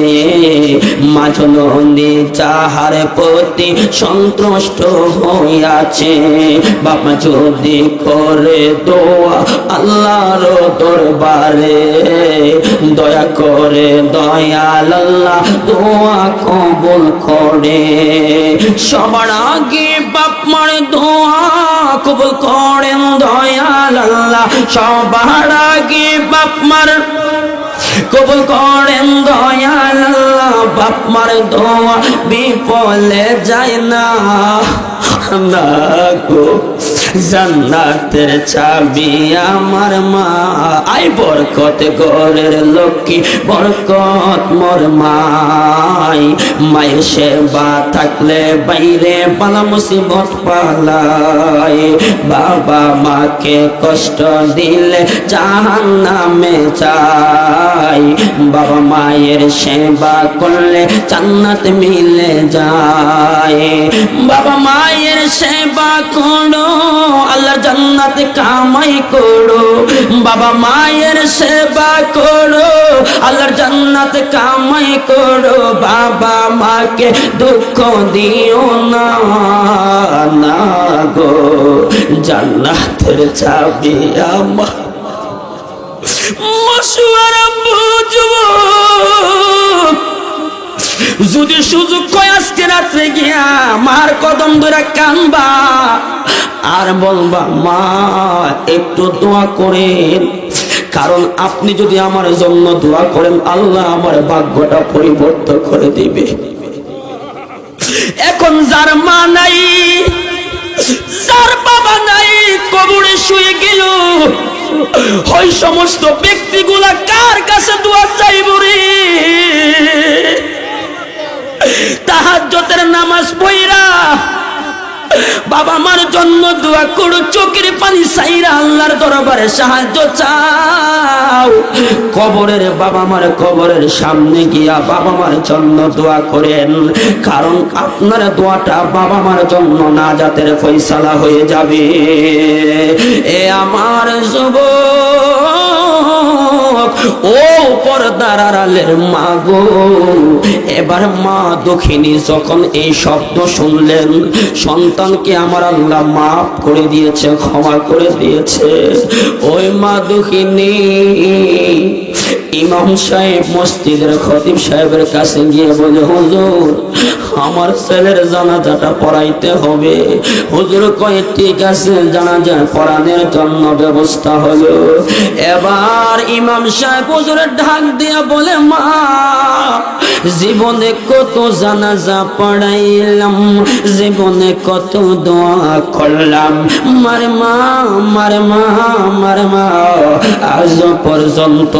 মা জননী যাহার প্রতি সন্তুষ্ট হইয়াছে, বাবা যদি করে দোয়া আল্লাহর দরবারে, দয়া করে দয়াল আল্লাহ দোয়া কবুল করে। সবার আগে বাপ মার দোয়া কবুল করেন দয়াল আল্লাহ, সবার আগে বাপ মার কবুল করেন দয়াল আল্লাহ, বাপ মার দোয়া বিফলে যায় না। না গো জান্নাতের চাবি আমার মা আই বরকত ঘরের লক্ষ্মী বরকত মোর মাই মায়ের সেবা থাকলে বাইরে বালা মুসিবত পালায় বাবা মাকে কষ্ট দিলে জাহান্নামে যায় বাবা মায়ের সেবা করলে জান্নাত মিলে যায় বাবা মায়ের সেবা করো আল্লাহর জান্নাত কামাই করো বাবা মায়ের সেবা করো আল্লাহর জান্নাত কামাই করো বাবা মাকে দুঃখ দিও না না গো জান্নাতের চাবি আমার মশওয়ারা বুঝবো যদি সুযোগ কয় আজকে রাত্রে গিয়া মার কদম ধরে কানবা আর বলবা মা একটু দোয়া করেন কারণ আপনি যদি আমার জন্য দোয়া করেন আল্লাহ আমার ভাগ্যটা পরিবর্তন করে দিবে এখন যার মা নাই যার বাবা নাই কবরে শুয়ে গেল ওই সমস্ত ব্যক্তিগুলা কার কাছে দোয়া চাইব রে তাহাজ্জুদের নামাজ পড়া বাবা মার জন্য দোয়া করো চোখের পানি চাইরা আল্লাহর দরবারে সাহায্য চাও কবরের বাবা মার কবরের সামনে গিয়া বাবা মার জন্য দোয়া করেন কারণ আপনার দোয়াটা বাবা মার জন্য নাজাতের ফয়সালা হয়ে যাবে এ আমার যুবক ও পর্দার আড়ালের মা গো এবার মা দুঃখিনী যখন এই শব্দ শুনলেন সন্তানকে আমার আল্লাহ মাফ করে দিয়েছে ক্ষমা করে দিয়েছে ওই মা দুঃখিনী ইমাম সাহেব মসজিদের খতিব সাহেবের কাছে গিয়ে বলে হুজুর আমার ছেলের জানাজাটা পড়াইতে হবে হুজুর কয় ঠিক আছে জানাজা পড়ানোর জন্য ব্যবস্থা হলো এবার ইমাম সাহেব হুজুরের ঢাক দিয়ে বলে মা জীবনে কত জানাজা পড়াইলাম জীবনে কত দোয়া করলাম মার মা মার মা মার মা আজ পর্যন্ত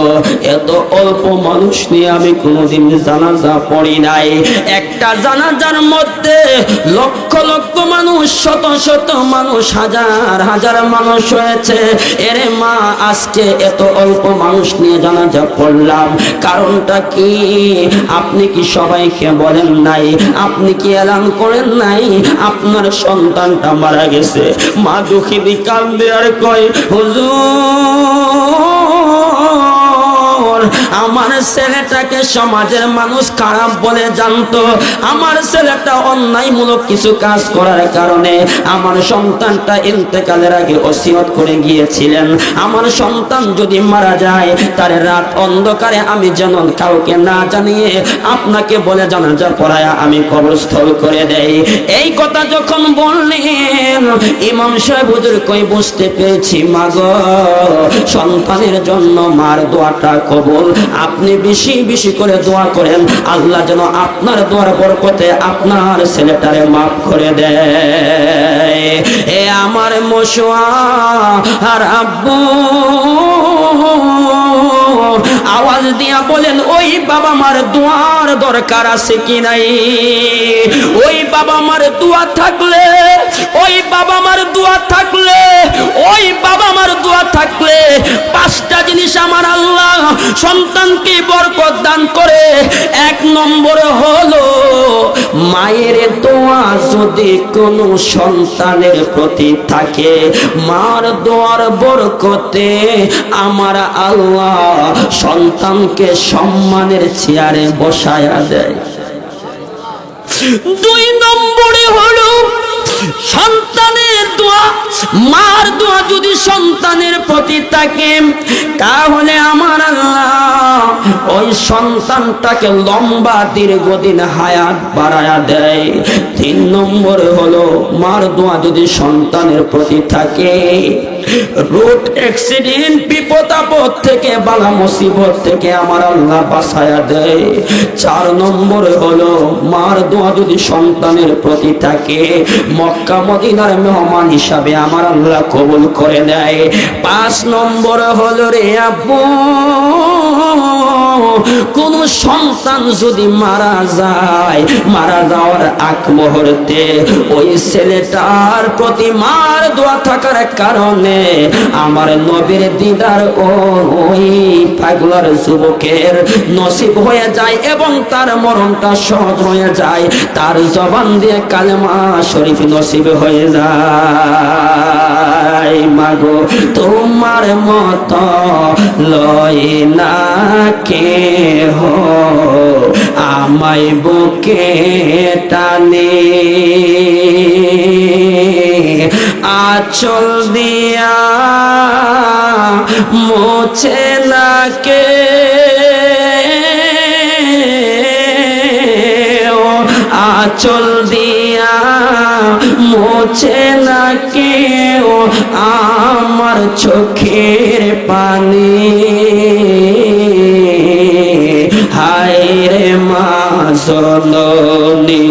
এত অল্প মানুষ নিয়ে আমি কোনোদিন জানাজা পড়ি নাই একটা জানাজার মধ্যে লক্ষ লক্ষ মানুষ শত শত মানুষ হাজার হাজার মানুষ হয়েছে এরে মা আজকে এত অল্প মানুষ নিয়ে জানাজা পড়লাম কারণটা কি আপনি কি সবাইকে বলেন নাই আপনি কি এলান করেন নাই আপনার সন্তানটা মারা গেছে মা দুঃখী কান্দে আর কয় হুজুর আমার ছেলেটাকে সমাজের মানুষ খারাপ বলে জানতো আমার ছেলেটা অন্যায়মূলক কিছু কাজ করার কারণে আমার সন্তানটা ইন্তেকালের আগে ওসিয়ত করে গিয়েছিলেন আমার সন্তান যদি মারা যায় তার রাত অন্ধকারে আমি যেন কাউকে না জানিয়ে আপনাকে বলে জানাজা পড়ায়া আমি কবরস্থল করে দেই এই কথা যখন বললেন ইমাম সাহেব হুজুর কই বুঝতে পেরেছি মাগো সন্তানের জন্য মার দোয়াটা কবুল আপনি বেশি বেশি করে দোয়া করেন আল্লাহ যেন আপনার দোয়ার বরকতে আপনার ছেলেটারে মাফ করে দেয় এ আমার মশওয়ার আব্বু আওয়াজ দিয়া বলেন ওই বাবা মার দোয়ার দরকার আছে কি নাই ওই বাবা মার দোয়া থাকলে ওই বাবা মার দোয়া থাকলে ওই বাবা মার দোয়া থাকলে পাঁচটা জিনিস আমার আল্লাহ সন্তানকে বরকত দান করে এক নম্বর হলো মায়ের দোয়া যদি কোনো সন্তানের প্রতি থাকে মার দোয়ার বরকতে আমার আল্লাহ সন্তানকে সম্মানের চেয়ারে বসায়া দেয় দুই নম্বরে হলো সন্তানের দোয়া মার দোয়া যদি সন্তানের প্রতি থাকে তাহলে আমার আল্লাহ ওই সন্তানটাকে লম্বা দীর্ঘদিন হায়াত বাড়ায়া দেয় তিন নম্বর হলো মার দোয়া যদি সন্তানের প্রতি থাকে রোড অ্যাক্সিডেন্ট বিপদ আপদ থেকে বালা মুসিবত থেকে আমার আল্লাহ বাঁচায়া দেয়। 4 নম্বর হলো মার দোয়া যদি সন্তানের প্রতি থাকে, মক্কা মদিনার মেহমান হিসাবে আমার আল্লাহ কবুল করে নেয়। 5 নম্বর হলো রে আব্বু, কোন সন্তান যদি মারা যায়, মারা যাওয়ার আগ মুহূর্তে ওই ছেলেটার প্রতি মার দোয়া থাকার কারণে আমার নবীর দিদার ওই পাগলার যুবকের নসিব হয়ে যায় এবং তার মরণটা সহজ হয়ে যায়, তার জবান দিয়ে কালেমা শরীফ নসিব হয়ে যায়। মাগো তোমার মতো লয় না কেহ আমায় বুকে টানে, আঁচল দিয়া মোছে না কে আঁচল দিয়া মোছে না কেউ আমার চোখের পানি। হায় রে মা জননী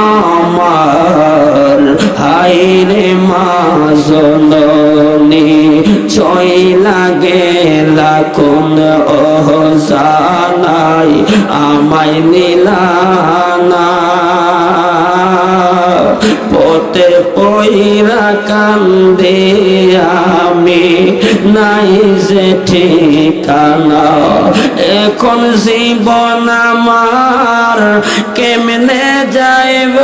আমার, হায় রে মা জননী চইলা গেলা কোন অহজানাই আমায় নিলানা, পথে পইরা কান্দে আমি নাই যে ঠিকানা, এখন জীবন আমার কেমনে যাইব,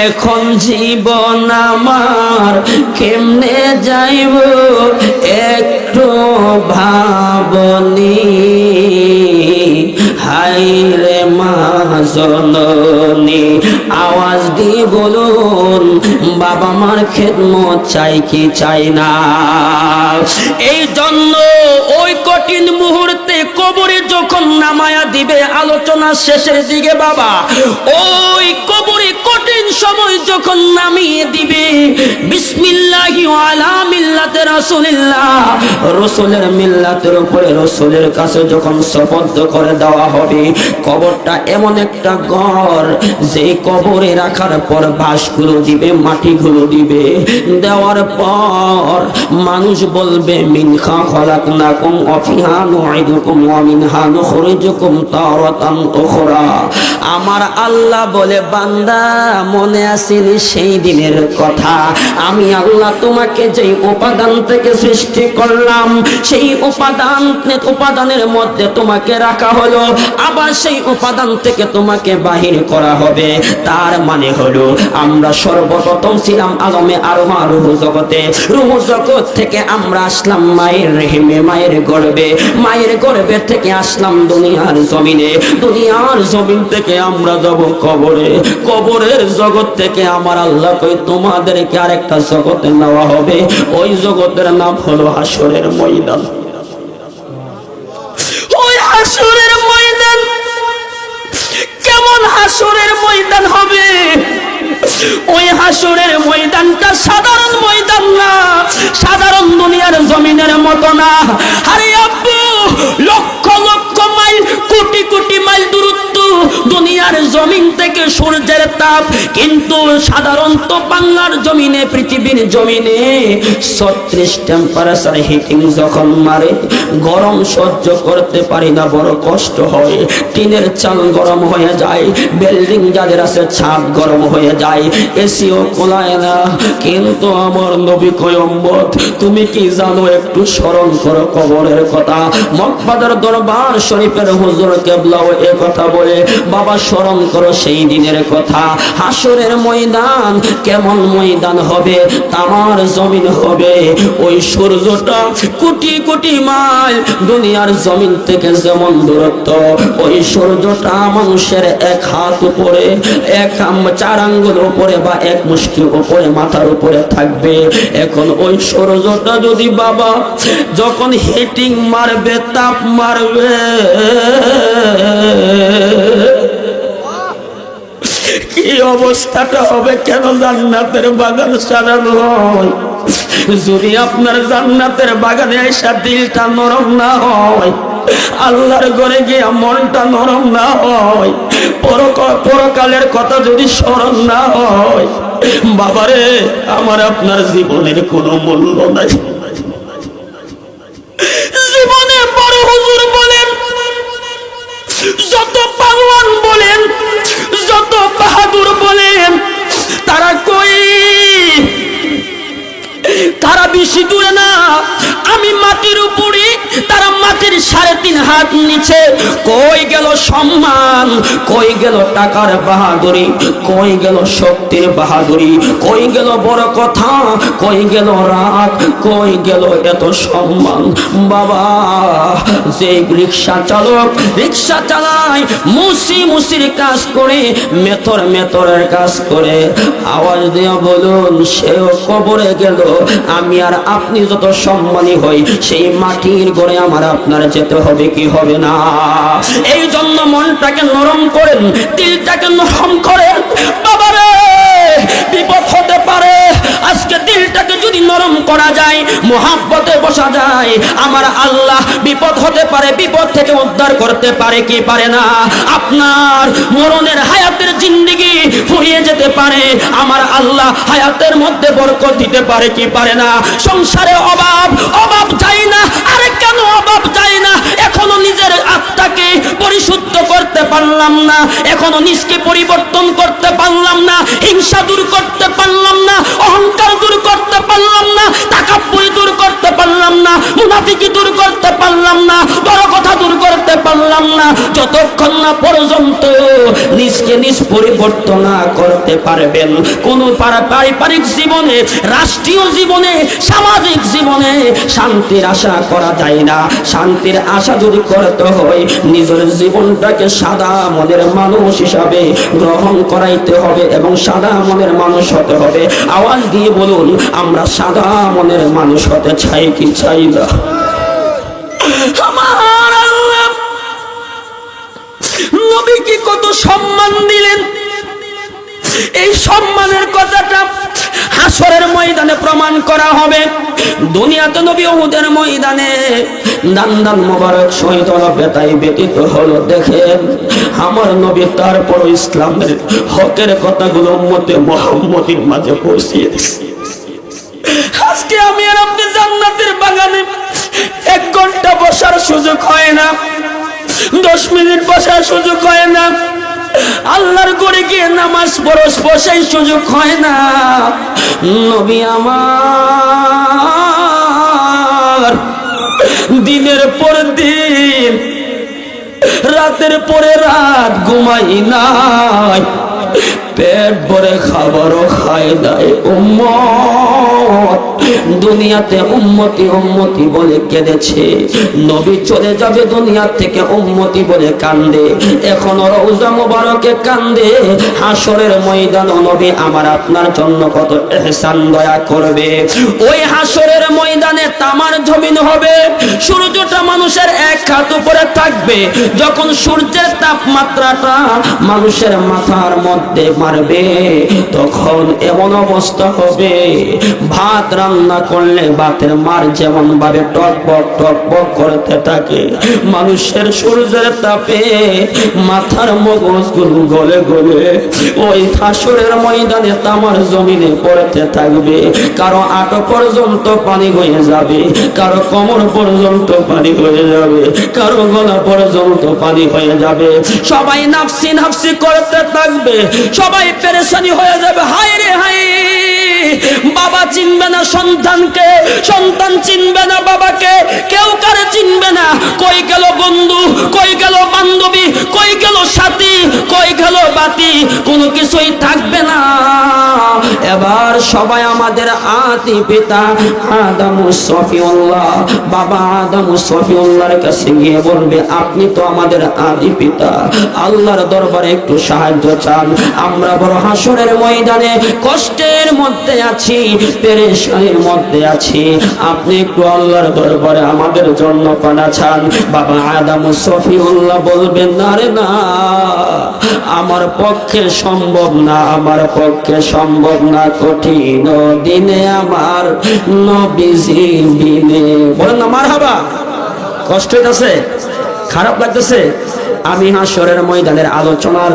এখন জীবন আমার কেমনে যাইব একটু ভাবনি। হায় রে মা জননী আওয়াজ দিয়ে বলুন, বাবা মার খেদমত চাই কি চাই না? এই জন্য ওই কঠিন মুহূর্তে কবরে যখন নামায়া দিবে, আলোচনা শেষের দিকে বাবা, ওই কবরে কঠিন সময় যখন নামিয়ে দিবে, বিসমিল্লাহি ওয়ালা মিল্লাতে রাসূলিল্লাহ, রাসূলের মিল্লাতের উপরে রাসূলের কাছে যখন সুপর্দ করে দেওয়া হবে, কবরটা এমন একটা ঘর যে কবরে রাখার পর বাঁশগুলো দিবে, মাটিগুলো দিবে, দেওয়ার পর মানুষ বলবে মিনহা খলাকনাকুম ওয়া ফিহা নুঈদুকুম ওয়া মিনহা নুখরিজুকুম তারাতান উখরা। আমার আল্লাহ বলে, বান্দা মনে আসেন সেই দিনের কথা, আমি আল্লাহ তোমাকে যেই উপাদান থেকে সৃষ্টি করলাম, সেই উপাদানের মধ্যে তোমাকে রাখা হলো, আবার সেই উপাদান থেকে তোমাকে বাহির করা হবে। তার মানে হলো আমরা সর্বপ্রথম ছিলাম আলমে আরোহা রূহ জগতে, রূহ জগৎ থেকে আমরা আসলাম মায়ের রেহেমে, মায়ের গর্ভে, মায়ের গর্ভে থেকে আসলাম দুনিয়ার জমিনে, দুনিয়ার জমিন থেকে আমরা যাব কবরে, কবরের জগৎ থেকে আমার আল্লাহ কই তোমাদেরকে আরেকটা জগতে নেওয়া হবে, ওই জগতের নাম হলো হাসরের ময়দান। ওই হাসরের ময়দান কেমন হাসরের ময়দান হবে? ওই হাসরের ময়দানটা সাধারণ ময়দান না, সাধারণ দুনিয়ার জমিনের মতো না। আরে আব্বু, লক্ষ লক্ষ মাইল, কোটি কোটি মাইল দূরত্ব দুনিয়ার জমিন থেকে সূর্যের তাপ, কিন্তু সাধারণত বাংলার জমিনে, পৃথিবীর জমিনে 36 টেম্পারেচার হিটিং যখন মারে, গরম সহ্য করতে পারি না, বড় কষ্ট হয়। টিনের চাল গরম হয়ে যায়, বিল্ডিং যাদের আছে ছাদ গরম হয়ে যায়, এসিও কোলায় না। কিন্তু আমার নবী কয়, উম্মত তুমি কি জানো? একটু স্মরণ করো কবরের কথা। মক্কার দরবার শরীফের হুজুর কেবলাও এ কথা বলে, বাবা স্মরণ করো সেই দিনের কথা। হাসরের ময়দান কেমন ময়দান হবে? তামার জমিন হবে, ওই সূর্যটা কোটি কোটি মাইল দুনিয়ার জমিন থেকে যেমন দূরত্ব, ওই সূর্যটা মানুষের 1 হাত উপরে, 4 আঙ্গুল উপরে বা 1 মুষ্টি উপরে, মাথার উপরে থাকবে। এখন ওই সূর্যটা যদি বাবা যখন হিটিং মারবে, তাপ মারবে, এই অবস্থাটা হবে কেন? জান্নাতের বাগান সাজানো হয়, যদি আপনার জান্নাতের বাগানে এসে দিলটা নরম না হয়, আল্লাহর ঘরে গিয়ে মনটা নরম না হয়, পরকালের কথা যদি স্মরণ না হয়, বাবারে আমার আপনার জীবনের কোনো মূল্য নাই। জীবনে বড় হুজুর বলেন, যত পালোয়ান বলেন, যত বাহাদুর বলেন, তারা কই? তারা বেশি দূরে না, আমি মাটির উপরে, তারা মাটির 3.5 হাত নিচে। কই গেল সম্মান? কই গেল টাকার বাহাদুরি? কই গেল শক্তির বাহাদুরি? কই গেল বড় কথা? কই গেল রাত? কই গেল এত সম্মান? বাবা, যে রিক্সা চালক রিক্সা চালায়, মুসির কাজ করে, মেথরের কাজ করে, আওয়াজ দিয়ে বলুন, সেও কবরে গেল। আমি আর আপনি যত সম্মানী হই, সেই মাটির ঘরে আমার আপনার যেতে হবে কি হবে না? এই জন্য মনটাকে নরম করেন, দিলটাকে নরম করেন। বাবারে, বিপদ হতে পারে, আজকে দিলটাকে যদি নরম করা যায়, মোহাব্বতে বসা যায়, আমার আল্লাহ বিপদ হতে পারে, বিপদ থেকে উদ্ধার করতে পারে কি পারে না? আপনার মরণের হায়াতের জিন্দেগি ফুরিয়ে যেতে পারে, আমার আল্লাহ হায়াতের মধ্যে বরকত দিতে পারে কি পারে না? সংসারে অভাব যায় না। আরে কেন অভাব যায় না? এখনো নিজের আত্মাকে পরিশুদ্ধ করতে পারলাম না, এখনো নিজকে পরিবর্তন করতে পারলাম না, হিংসা দূর করতে পারলাম না, অহংকার দূর করতে পারলাম না, তাকাব্বুরি দূর করতে পারলাম না, মুনাফিকি দূর করতে পারলাম না, বড় কথা দূর করতে পারলাম না। যতক্ষণ না পর্যন্ত নিজকে নিজ পরিবর্তন না করতে পারবেন, কোন পারিবারিক জীবনে, রাষ্ট্রীয় জীবনে, সামাজিক জীবনে শান্তির আশা করা যায় না। শান্তির আশা যদি করতে হয়, নিজের জীবনটাকে সাদা মনের মানুষ হিসাবে গ্রহণ করাইতে হবে এবং সাদা মনের মানুষ হতে হবে। আওয়াজ দিয়ে বলুন, আমরা সাদা মনের মানুষ হতে চাই কি চাই না? আমার আল্লাহ নবীকে কত সম্মান দিলেন, এই সম্মানের কথাটা হাসরের ময়দানে প্রমাণ করা হবে। দুনিয়াতে নবী উহুদের ময়দানে দান মোবারক শহীদ হলো, বেতাই ব্যতীত হলো। দেখেন আমার নবী তারপর ইসলামের হকের কথাগুলো উম্মতে মুহাম্মদীর মাঝে পৌঁছিয়ে দিয়েছে। আজকে আমি আর আপনি জান্নাতের বাগানে 1 ঘন্টা বসার সুযোগ হয় না, 10 মিনিট বসার সুযোগ হয় না, আল্লাহর ঘরে গিয়ে নামাজ পড়স বসাই সুযোগ হয় না। নবী আমার দিনের পর দিন, রাতের পরে রাত ঘুমাই নাই, পেট ভরে খাবারও খায় নাই। উম্মত দুনিয়াতে উম্মতি বলে কেঁদেছে, নবী চলে যাবে দুনিয়া থেকে উম্মতি বলে কান্দে, এখনো রওজা মুবারকে কান্দে। হাসরের ময়দান নবী আমার আপনার জন্য কত ইহসান দয়া করবে। ওই হাসরের ময়দানে তামার জমিন হবে, সূর্যটা মানুষের 1 হাত উপরে থাকবে। যখন সূর্যের তাপমাত্রাটা মানুষের মাথার মধ্যে মারবে, তখন এমন অবস্থা হবে, ভাত রান্না করলে ভাতের মার যেমন ভাবে টকবক করতে থাকে, মানুষের সূর্যের তাপে মাথার মগজগুলো গলে গলে ওই হাসরের ময়দানে তামার জমিনে পড়তে থাকবে। কারো আঁটো পর্যন্ত পানি হয়ে যাবে, কারো কোমর পর্যন্ত পানি হয়ে যাবে, কারো গলা পর্যন্ত পানি হয়ে যাবে। সবাই নাফসি করতে থাকবে, সবাই পেরেশানি হয়ে যাবে। হায় রে হায়, বাবা চিনবে না সন্তানকে, সন্তান চিনবে না বাবাকে, কেউ কারে চিনবে না। কই গেল বন্ধু, কই গেল বান্ধবী, কই গেল সাথী, কই গেল বাতি, কোনো কিছুই থাকবে না। এবার সবাই আমাদের আদি পিতা আদম সফিউল্লাহ, বাবা আদম সফিউল্লাহর কাছে গিয়ে বলবে আপনি তো আমাদের আদি পিতা, আল্লাহর দরবারে একটু সাহায্য চান, আমরা বড় হাসরের ময়দানে কষ্টের মধ্যে আছি, পেরেশানির মধ্যে আছি, আপনি একটু আল্লাহর দরবারে আমাদের জন্য পানা চান। বাবা আদম সফিউল্লাহ বলবেন না রে না, আমার পক্ষে সম্ভব না, আমার পক্ষে সম্ভব না, কঠিন দিনে আমার নবীজি বিনে। বলেন না মারহাবা। কষ্ট হইতাছে, খারাপ লাগতেছে? আমি হাসরের ময়দানের আলোচনার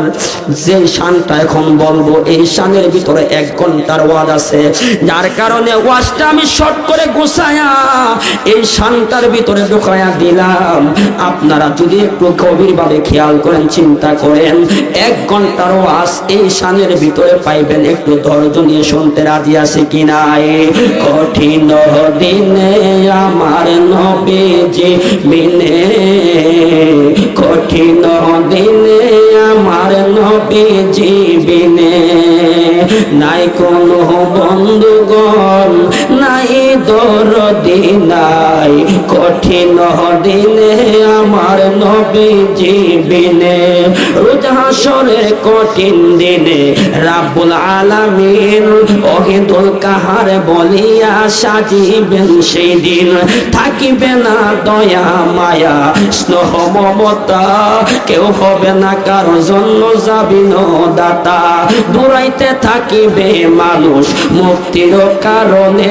যে শানটা এখন বলবো, এই শানের ভিতরে 1 ঘন্টার ওয়াজ আছে, যার কারণে ওয়াজটা আমি শর্ট করে গুছায়া এই শানটার ভিতরে ঢুকায়া দিলাম। আপনারা যদি একটু গভীরভাবে খেয়াল করেন, চিন্তা করেন, 1 ঘন্টার ওয়াজ এই শানের ভিতরে পাইবেন, একটু ধৈর্য নিয়ে শুনতে রাজি আছে কিনা? কঠিন দিনে আমার নবীজি বিনে, কঠিন দিনে আমার নবীজি বিনে, নাই কোনো বন্ধুগণ, নাই দরদি নাই, কঠিন দিনে আমার নবীজি বিনে। রোজ হাসরের কঠিন দিনে রাব্বুল আলামিন ওহিদুল কাহার বলিয়া সাজিবেন সেই দিন, থাকিবে না দয়া মায়া স্নেহ মমতা, কেউ হবে না কারো জন্য যাবিন দাতা, দূরাইতে থাকিবে মানুষ মুক্তির কারণে,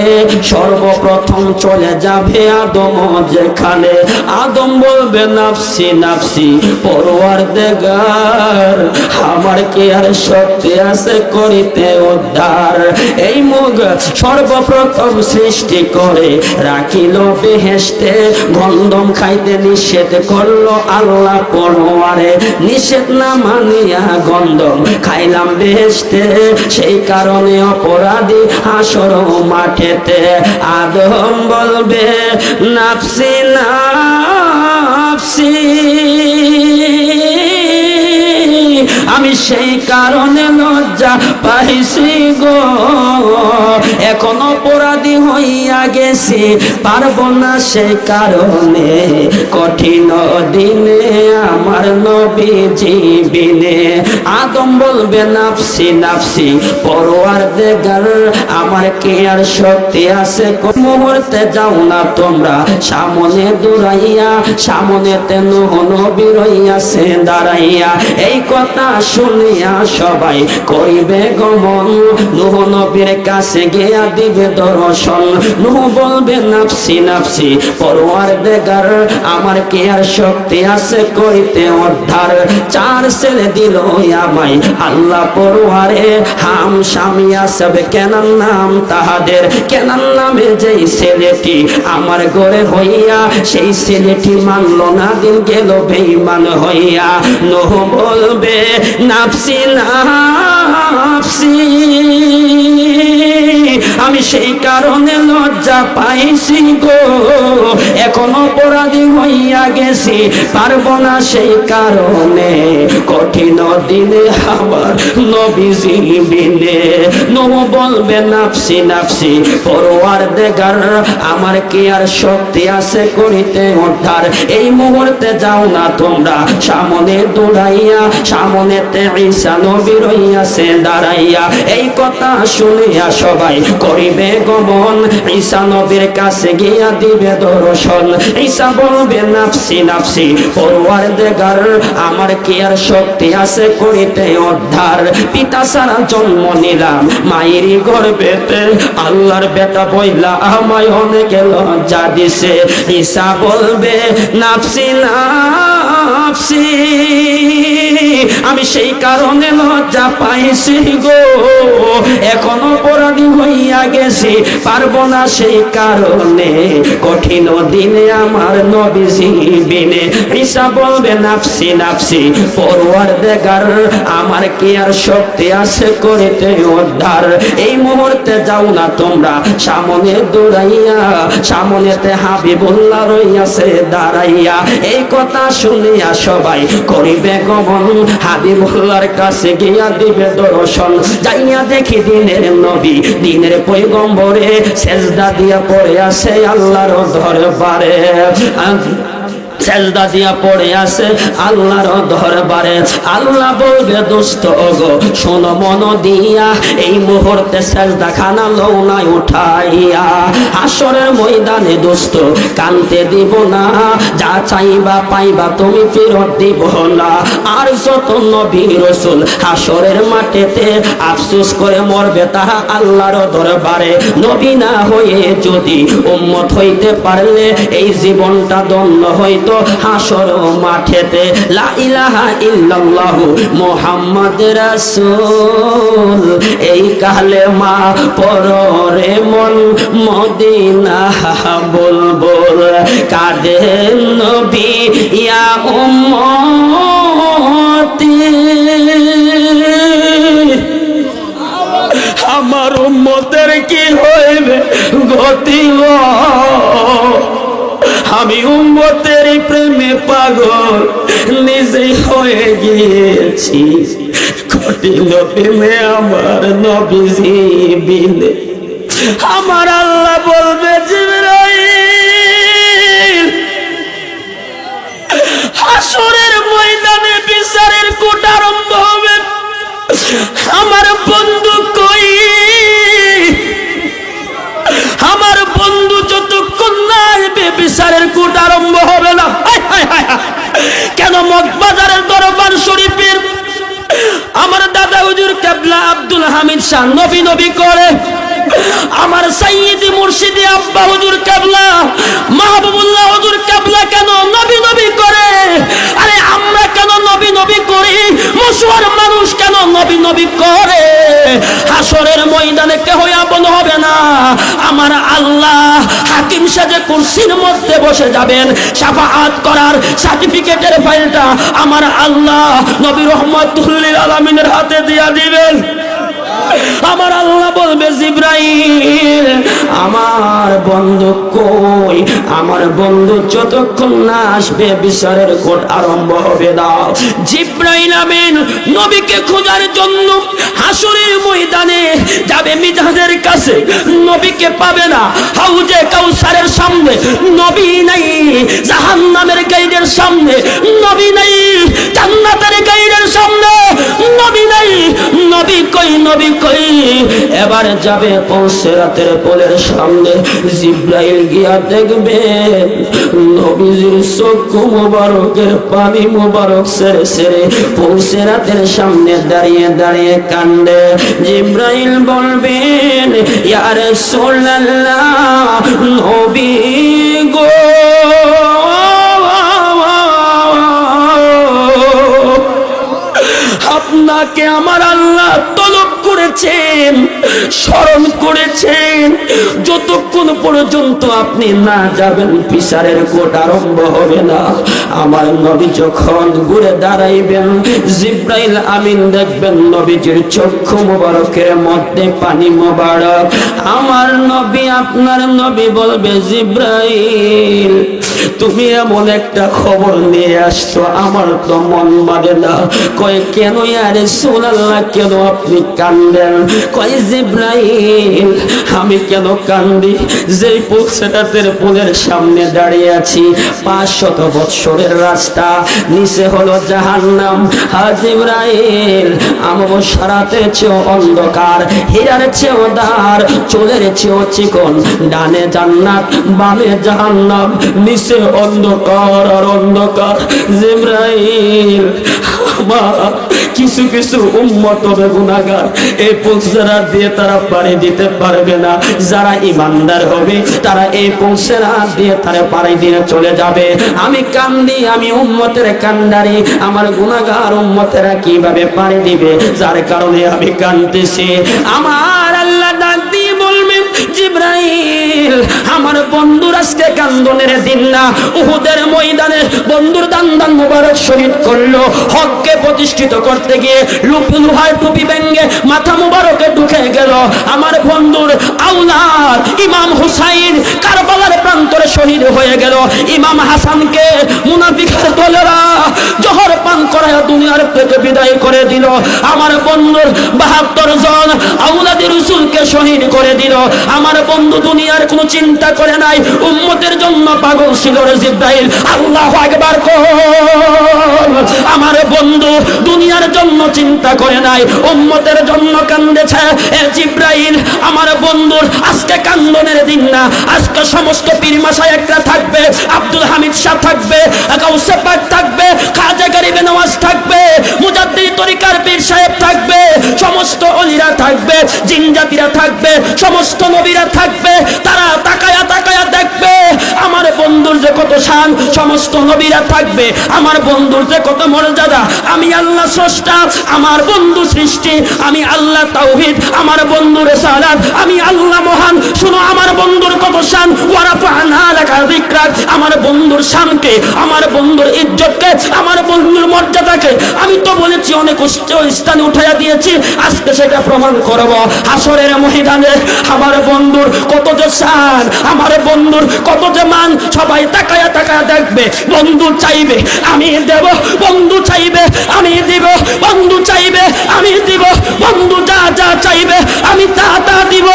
সর্বপ্রথম চলে যাবে আদম যেখানে, আদম বলবে নাফসি নাফসি পরওয়ারদিগার, আমার কি আর শক্তি আছে করিতে উদ্ধার, এই মুখ সর্বপ্রথম সৃষ্টি করে রাখিল বেহেশতে, গন্ধম খাইতে নিষেধ করলো আল্লাহ পরওয়ারে, নিষেধ না মানিয়া গন্ধম খাইলাম বেহেশতে, সেই কারণে অপরাধী হাসর মাঠেতে, আদম বলবে নাফসি নাফসি, আমি সেই কারণে লজ্জা পাইছি গো, এখন অপরাধী হইয়া গেছি, পারবো না সেই কারণে, কঠিন দিনে আমার নবীজি বিনে। আদম বলবে নাফসি নাফসি পরওয়ারদিগার, আমার কি আর শক্তি আছে, মুহূর্তে যাও না তোমরা সামনে দৌড়াইয়া, সামনেতে নূহ নবী রইয়াছে দাঁড়াইয়া, এই কথা শুনিয়া সবাই করিবে গমন, নূহ নবীর কাছে গিয়া দিবে দর্শন, নূহ বলবে নাফসি নাফসি পরওয়ারদিগার, আমার কি আর শক্তি আছে করিতে উদ্ধার, 4 ছেলে দিল আমায় আল্লাহ পরওয়ারে, হাম শামিয়া সব কেনার নাম তাহাদের, কেনার নামে যেই ছেলেটি আমার ঘরে হইয়া, সেই ছেলেটি মানল না, দিন গেল বেঈমান হইয়া, নূহ বলবে নাফসি নাফসি, আমি সেই কারণে লজ্জা পাইছি গো, এখন অপরাধী হইয়া গেছি, পারবো না সেই কারণে, কঠিন দিনে আমার নবীজি বিনে। নূহ বলবে নাফসি নাফসি পরওয়ারদিগার, আমার কি আর শক্তি আছে করিতে উদ্ধার, এই মুহূর্তে যাও না তোমরা সামনে দৌড়াইয়া, সামনেতে ঈসা নবী রইয়াছে দাঁড়াইয়া, এই কথা শুনিয়া সবাই করিবে গমন, ঈসা নবীর কাছে গিয়া দিবে দর্শন, ঈসা বলবে নাফসি নাফসি পরওয়ারদিগার, আমার কি আর শক্তি আছে করিতে উদ্ধার, পিতা ছাড়া জন্ম নিলাম মায়েরই গর্ভেতে, আল্লাহর বেটা বইলা আমায় অনেক লজ্জা দিছে, ঈসা বলবে নাফসি নাফসি, আমি সেই কারণে লজ্জা পাইছি গো, এখন অপরাধী হইয়া গেছি, পারবো না সেই কারণে, কঠিন দিনে আমার নবীজি বিনে। ঈসা বলবে নাফসি নাফসি পরওয়ারদিগার, আমার কি আর শক্তি আছে করিতে উদ্ধার, এই মুহূর্তে যাও না তোমরা সামনে দৌড়াইয়া, সামনেতে হাবিবুল্লাহ রইয়াছে দাঁড়াইয়া, এই কথা শুনিয়া সবাই করিবে গমন, হাবিবুল্লাহর কাছে গিয়া দিবে দর্শন, যাইয়া দেখি দিনের নবী দিনের পয়গম্বরে সেজদা দিয়া পড়ে আসে আল্লাহর দরবারে, সেজদা দিয়া পড়ে আসে আল্লাহর দরবারে। আল্লাহ বলবে দোস্ত ওগো শোনো মন দিয়া, এই মুহূর্তে সেজদা খানা লও না উঠাইয়া, হাসরের ময়দানে দোস্ত কানতে দিব না, যা চাইবা পাইবা তুমি ফেরত দিব না। আর যত নবী রাসূল হাসরের মাঠেতে আফসোস করে মরবে তারা আল্লাহর দরবারে। নবী না হয়ে যদি উম্মত হইতে পারলে এই জীবনটা ধন্য হইতো হাসর মাঠেতে। লা ইলাহা ইল্লাল্লাহু মুহাম্মাদুর রাসূল, এই কালেমা পড়রে মন মদিনা বুলবুল, কাঁদেন নবী ইয়া উম্মতি, আমার উম্মতের কি হইবে গতি গো, আমি উম্মতের প্রেমে পাগল নিজে হয়ে গিয়েছি, কঠিন প্রেমে আমার নবীজি বিনে। আমার আল্লাহ বলবে জিবরাইল, হাসরের ময়দানে বিচারের কোট আরম্ভ হবে, আমার বন্ধু কই, আমার বন্ধু যতক্ষণ না আসবে বিচারের কোট আরম্ভ হবে না। কেন মগবাজারের দরবার শরীফের আমার দাদা হুজুর কেবলা আব্দুল হামিদ শাহ নবী নবী করে, আমার সাইয়্যিদি মুর্শিদি আব্বা হুজুর কেবলা মাহবুবুল্লাহ হুজুর কেবলা কেন নবী নবী করে? আরে আমরা কেন নবী নবী করি? মুসলমান মানুষ কেন নবী নবী করে? হাসরের ময়দানে কেহ আপন হবে না, আমার আল্লাহ হাকিম সাজে কুরসির মধ্যে বসে যাবেন, শাফাআত করার সার্টিফিকেটের ফাইলটা আমার আল্লাহ নবী রহমাতুল লিল আলামিনের হাতে দিয়া দিবেন। আমার আল্লাহ বলবে জিবরাইল, আমার বন্ধু কই? আমার বন্ধু যতক্ষণ না আসবে বিচারের কোট আরম্ভ হবে না। জিবরাইল আমিন নবীকে খোঁজার জন্য হাসরের ময়দানে যাবে মিজানের কাছে, নবীকে পাবে না। হাউজে কাউসারের সামনে নবী নাই, জাহান্নামের গাইডের সামনে নবী নাই, জান্নাতের গাইডের সামনে নবী নাই। নবী কই, নবী কই? এবার যাবে পৌঁছেরাতের পোলের সামনে, জিবরাইল গিয়া দেখবে নবীজির চক্ষু মোবারকের পানি মোবারক সেরে সেরে পৌঁছেরাতের সামনে দাঁড়িয়ে দাঁড়িয়ে কান্দে। জিবরাইল বলবেন ইয়া রাসূলুল্লাহ, নবী গো আপনাকে আমার আল্লাহ তলব করেছেন, স্মরণ করেছেন, যতক্ষণ পর্যন্ত আপনি না যাবেন বিচারের কোট আরম্ভ হবে না। আমার নবী যখন ঘুরে দাঁড়াইবেন, জিবরাইল আমিন দেখবেন নবীজির চক্ষু মোবারকের মধ্যে পানি মোবারক। আমার নবী, আপনার নবী বলবে জিবরাইল, তুমি এমন একটা খবর নিয়ে আসছো আমার তো মন মানে না। কয় কেন ইয়া রাসূলুল্লাহ, কেন আপনি কান্দেন? কয় জিবরাইল, আমি কেন কান্দি? যেই পৌঁছেরাতের পোলের সামনে দাঁড়িয়ে আছি, 500 বৎসরের রাস্তা, নিচে হলো জাহান্নাম। জিবরাইল, আমার সারাতের চেয়েও অন্ধকার, হীরার চেয়েও দার, চুলের চেয়েও চিকন, ডানে জান্নাত বামে জাহান্নাম, নিচে অন্ধকার আর অন্ধকার। জিবরাইল, কিছু কিছু উম্মত হবে গুনাহগার, এই পৌঁছেরাত দিয়ে তারা পাড়ি দিতে পারবে না। যারা ইমানদার হবে তারা এই পৌঁছেরাত দিয়ে তারা পাড়ি দিয়ে চলে যাবে। আমি কান্দি, আমি উম্মতের কান্ডারি, আমার গুনাহগার উম্মতেরা কিভাবে পাড়ি দিবে? যার কারণে আমি কাঁদতেছি। আমার আল্লাহ ডাক দিয়ে বলবেন জিবরাইল, আমার বন্ধুর আজকে কান্দনের দিন না, উহুদের ময়দানে বন্ধুর দান মুবারক শহীদ করলো, হককে প্রতিষ্ঠিত করতে গিয়ে লোহার টুপি ভেঙে মাথা মুবারকে ঢুকে গেল। আমার বন্ধুর আওলাদ ইমাম হুসাইন কারবালার প্রান্তরে শহীদ হয়ে গেল। ইমাম হাসানকে মুনাফিকের দলেরা জহর পান করায় দুনিয়ার থেকে বিদায় করে দিল। আমার বন্ধুর 72 জন আওলাদের রাসূলকে শহীদ করে দিল। আমার বন্ধু দুনিয়ার কোনো চিন্তা করে নাই, উম্মতের জন্য পাগল ছিল রে জিব্রাইল। আল্লাহু আকবার কর। আমার বন্ধু দুনিয়ার জন্য চিন্তা করে নাই, উম্মতের জন্য কান্দেছে। এ জিব্রাইল, আমার বন্ধুর আজকে কান্দনের দিন না, আজকে সমস্ত পীর মাশায়েখরা থাকবে, আব্দুল হামিদ শাহ থাকবে, গাউসে পাক থাকবে, খাজা গরিবে নওয়াজ থাকবে, মুজাদ্দিদ তরিকার পীর সাহেব থাকবে, সমস্ত ওলিরা থাকবে, জিনজাতিরা থাকবে, সমস্ত নবীরা থাকবে। তারা তাকায়া তাকায়া দেখবে আমার বন্ধুর যে কত শান, সমস্ত নবীরা থাকবে। আমার বন্ধুর যে কত মর্যাদা, আমি আল্লাহ স্রষ্টা, আমার বন্ধু সৃষ্টি, আমি আল্লাহ তাওহীদ, আমার বন্ধু রিসালাত, আমি আল্লাহ মহান। শুনো আমার বন্ধুর কত শান, ওয়ারাফা'না লাকা যিকরাক। আমার বন্ধুর শানকে, আমার বন্ধুর ইজ্জতকে, আমার বন্ধুর মর্যাদাকে আমি তো বলেছি অনেক উচ্চ স্থানে উঠাইয়া দিয়েছি, আজকে সেটা প্রমাণ করব হাসরের ময়দানে। আমার বন্ধুর কত যে শান, আমার বন্ধুর কত যে মান, সবাই তাকায়া তাকায়া দেখবে। বন্ধু চাইবে আমি দেব, বন্ধু চাইবে আমি দিব, বন্ধু চাইবে আমি দিব, বন্ধু যা যা চাইবে আমি তা তা দিব।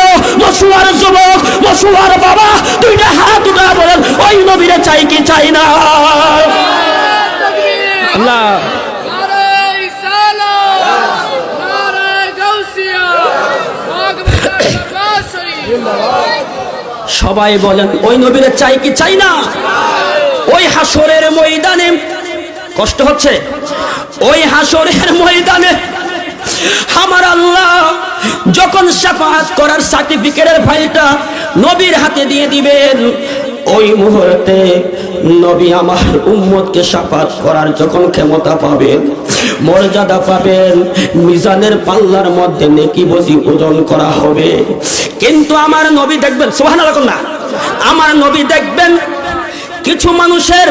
মশুয়ার যুবক, মশুয়ার বাবা, দুইটা হাত উঠা বলেন, ওই নবীরে চাই কি চাই না? আল্লাহ সবাই বলেন, ওই নবীরে চাই কি চাই না? ওই হাসরের ময়দানে কষ্ট হচ্ছে, ওই হাসরের ময়দানে আমার আল্লাহ যখন শাফাআত করার সার্টিফিকেটের ফাইলটা নবীর হাতে দিয়ে দিবেন, ওই মুহূর্তে নবী আমার উম্মতকে শাফাআত করার যখন ক্ষমতা পাবেন, মর্যাদা পাবেন, মিজানের পাল্লার মধ্যে নেকি বজি ওজন করা হবে। কিন্তু আমার নবী দেখবেন, সুবহানাল্লাহ না, আমার নবী দেখবেন কিছু মানুষের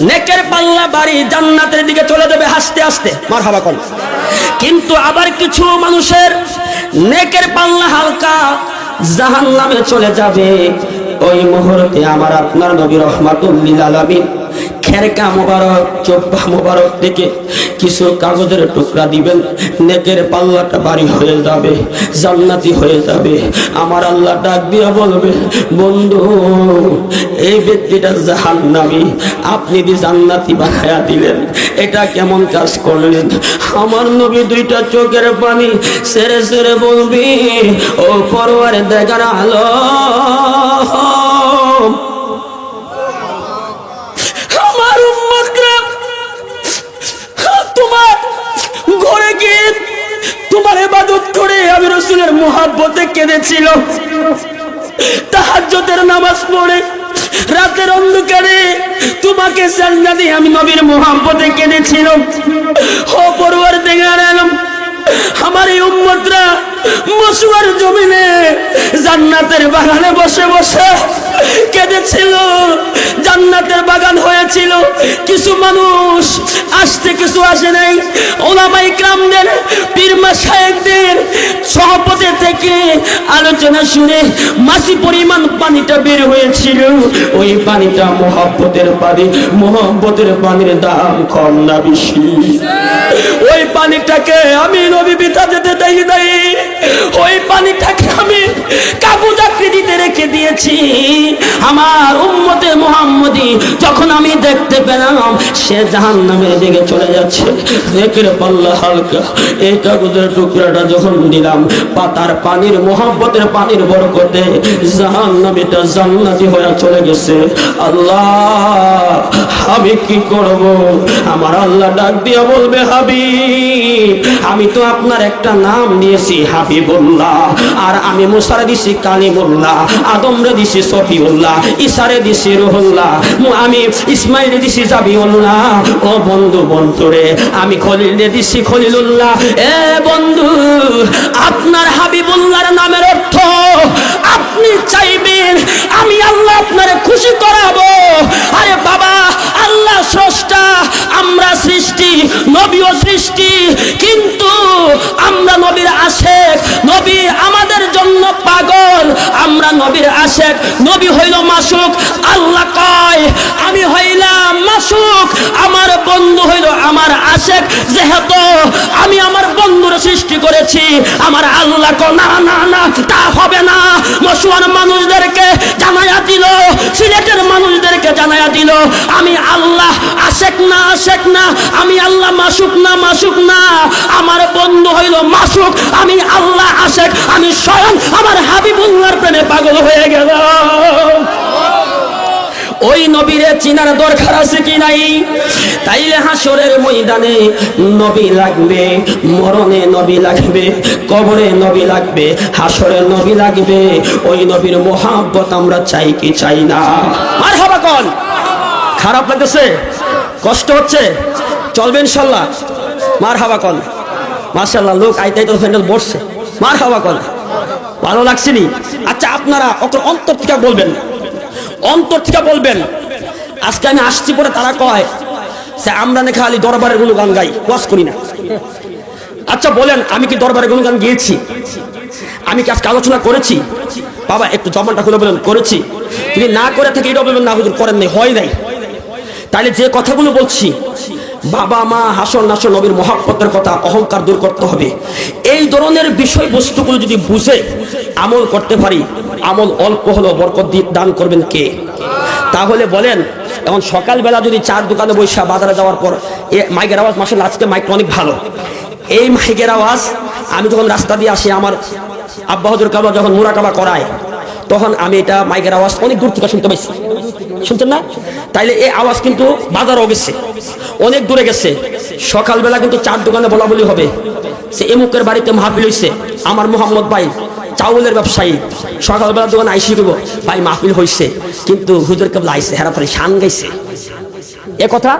নেকের পাল্লা বাড়ি জান্নাতের দিকে চলে যাবে হাসতে হাসতে, মারহাবা কোন। কিন্তু আবার কিছু মানুষের নেকের পাল্লা হালকা, জাহান্নামে চলে যাবে। ওই মুহূর্তে আমার আপনার নবী রাহমাতুল লিল আলামিন খেরকা মোবারক, চোপ্পা মোবারক থেকে কিছু কাগজের টুকরা দিবেন, নেকের পাল্লাটা বাড়ি হয়ে যাবে, জান্নাতি হয়ে যাবে। আমার আল্লাহ ডাক দিয়ে বলবে, বন্ধু এই ব্যক্তিটা জাহান্নামী, আপনি দি জান্নাতি বানায়া দিলেন, এটা কেমন কাজ করলেন? আমার নবী দুইটা চোখের পানি সেরে সেরে বলবি, ও পরওয়ার দেখার আলো, আমার উম্মতরা তোমার ঘরে গিয়ে তোমার ইবাদত করে আমি রাসূলের মুহাব্বতে কেঁদেছিল, তাহাজ্জুদের নামাজ পড়ে রাতের অন্ধকারে তোমাকে সাজদা দিয়ে আমি নবীর মুহাব্বতে কেঁদেছিল। ও পরওয়ারদিগার আলম, আমার এই উম্মতরা মশওয়ার জমিনে জান্নাতের বাগানে বসে বসে কেঁদেছিল। জান্নাতের বাগান হয়েছিল, কিছু মানুষ আসতে কিছু আসে নাই। ওলামায়ে কিরামদের, পীর মাশায়েখদের সহপতি থেকে আলোচনা শুনে মাসি পরিমাণ পানিটা বের হয়েছিল। ওই পানিটা মহব্বতের পানি, মহব্বতের পানির দাম কম না বেশি? ওই পানিটাকে আমি নবী বিতা যেতে দেই নাই, ওই পানিটাকে আমি কাগজ আকৃতিতে রেখে দিয়েছি। আমার উম্মতে মুহাম্মদী যখন আমি দেখতে পেলাম সে জাহান্নামের দিকে চলে যাচ্ছে, নেকের পাল্লা হালকা, এই কাগজের টুকরাটা যখন দিলাম, পাতার পানির, মুহাব্বতের পানির বরকতে জাহান্নামীটা জান্নাতি হয়ে চলে গেছে। আল্লাহ আমি কি করব? আমার আল্লাহ ডাক দিয়ে বলবে, হাবিব, আমি তো আপনার একটা নাম দিয়েছি হাবিবুল্লাহ, আর আমি মুসারে দিছি কালিমুল্লাহ, আদমরে দিছি সফিউল্লাহ, ঈসারে দিছি রুহুল্লাহ, আমি ইসমাইলে দিছি জাবিউল্লাহ। ও বন্ধু, বন্ধুরে আমি খলিলে দিছি খলিলুল্লাহ। এ বন্ধু, আপনার হাবিবুল্লাহর নামের অর্থ আপনি চাইবেন আমি আল্লাহ আপনারে খুশি করাবো। আরে বাবা, আল্লাহ স্রষ্টা, আমরা সৃষ্টি, নবীও সৃষ্টি, কিন্তু আমরা নবীর আশেক, নবী আমরা নবীর আশেক, নবী হইল মাসুক। আল্লাহ কয় আমি হইলাম মাসুক, আমার বন্ধু হইল আমার আশেক। যেহেতু আমি আমার বন্ধুর সৃষ্টি করেছি, আমার আল্লাহ কয় না না না, তা হবে না। মসুয়ার মানুষদেরকে জানায়া দিল, সিলেটের মানুষদেরকে জানায়া দিল, আমি আল্লাহ আশেক না, আশেক না, আমি আল্লাহ মাসুক না, মাসুক না, আমার বন্ধু হইল মাসুক, আমি আল্লাহ আশেক। আমি স্বয়ং আমার হাবিবুল্লাহর প্রেমে পাগল হয়ে গেলাম। ওই নবীরে চিনার দরকার আছে কি নাই? তাইলে হাসরের ময়দানে নবী লাগবে, মরণে নবী লাগবে, কবরে নবী লাগবে, হাসরে নবী লাগবে। ওই নবীর মোহাব্বত আমরা চাই কি চাই না? মারহাবা কোন? খারাপ লাগতেছে, কষ্ট হচ্ছে, চলবে ইনশাল্লাহ? মারহাবা কোন? মাশাআল্লাহ, লোক আইতাই তো ফ্যান্ডেল বসছে। মারহাবা কোন? ভালো লাগছেনি? আচ্ছা, আপনারা অন্তর থেকে বলবেন, অন্তর থেকে বলবেন। আজকে আমি আসছি পরে তারা কয় যে আমরা না খালি দরবারের গুণগান গাই, ওয়াজ করি না। আচ্ছা বলেন, আমি কি দরবারের গুণগান গিয়েছি? আমি কি আজকে আলোচনা করেছি? বাবা একটু জবানটা খুলে বলেন করেছি। যদি না করে থাকে এটা বলবেন না হুজুর করেন নাই, হয় নাই। তাইলে যে কথাগুলো বলছি, বাবা মা, হাসর নাসর, নবীর মহাব্বতের কথা, অহংকার দূর করতে হবে। এই ধরনের বিষয়বস্তুগুলো যদি বুঝে আমল করতে পারি, আমল অল্প হলেও বরকত দান করবেন কে? তাহলে বলেন, এখন সকালবেলা যদি চার দোকানে বৈশা বাজারে যাওয়ার পর মাইকের আওয়াজ, মাসাল্লাহ আজকে মাইকটা অনেক ভালো। এই মাইকের আওয়াজ আমি যখন রাস্তা দিয়ে আসি, আমার আব্বা হুজুর কাবা যখন মুরাকাবা করায়, তখন আমি এটা মাইকের আওয়াজ অনেক দূর থেকে শুনতে পাইছি। শুনছেন না? তাইলে এই আওয়াজ কিন্তু বাজারও গেছে, অনেক দূরে গেছে। সকালবেলা কিন্তু চার দোকানে বলা বলি হবে সে এমুকের বাড়িতে মাহফিল হইছে, আমার মোহাম্মদ ভাই চাউলের ব্যবসায়ী, সকালবেলা দোকানে আইসি দেবো, ভাই মাহফিল হইছে, কিন্তু হুজুর কেবল আইসে, হেরা পরে শান গাইছে। এ কথা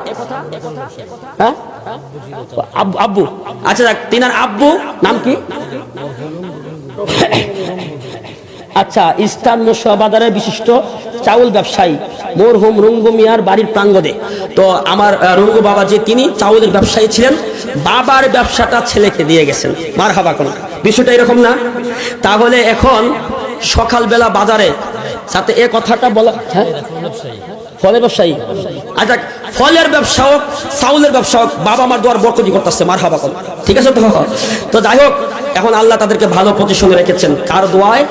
হ্যাঁ, আব্বু। আচ্ছা দেখ, তিনার আব্বু নাম কি? আচ্ছা, ইস্টার্ন মসুয়া বাজারের বিশিষ্ট চাউল ব্যবসায়ী মরহুম রঙ্গু মিয়ার বাড়ির প্রাঙ্গণে। তো আমার রঙ্গু বাবা যে তিনি চাউলের ব্যবসায়ী ছিলেন, বাবার ব্যবসাটা ছেলেকে দিয়ে গেছেন। মারহাবা কোন? বিষয়টা এরকম না? তাহলে এখন সকালবেলা বাজারে সাথে এ কথাটা বলা, হ্যাঁ ফলের ব্যবসায়ী, আচ্ছা ফলের ব্যবসা হোক, চাউলের ব্যবসা হোক, বাবা আমার দোয়ার বরকতি করতেছে। মারহাবা কোন? ঠিক আছে তো যাই হোক, এখন আল্লাহ তাদেরকে ভালো পজিশনে রেখেছেন। কার দোয়ায়?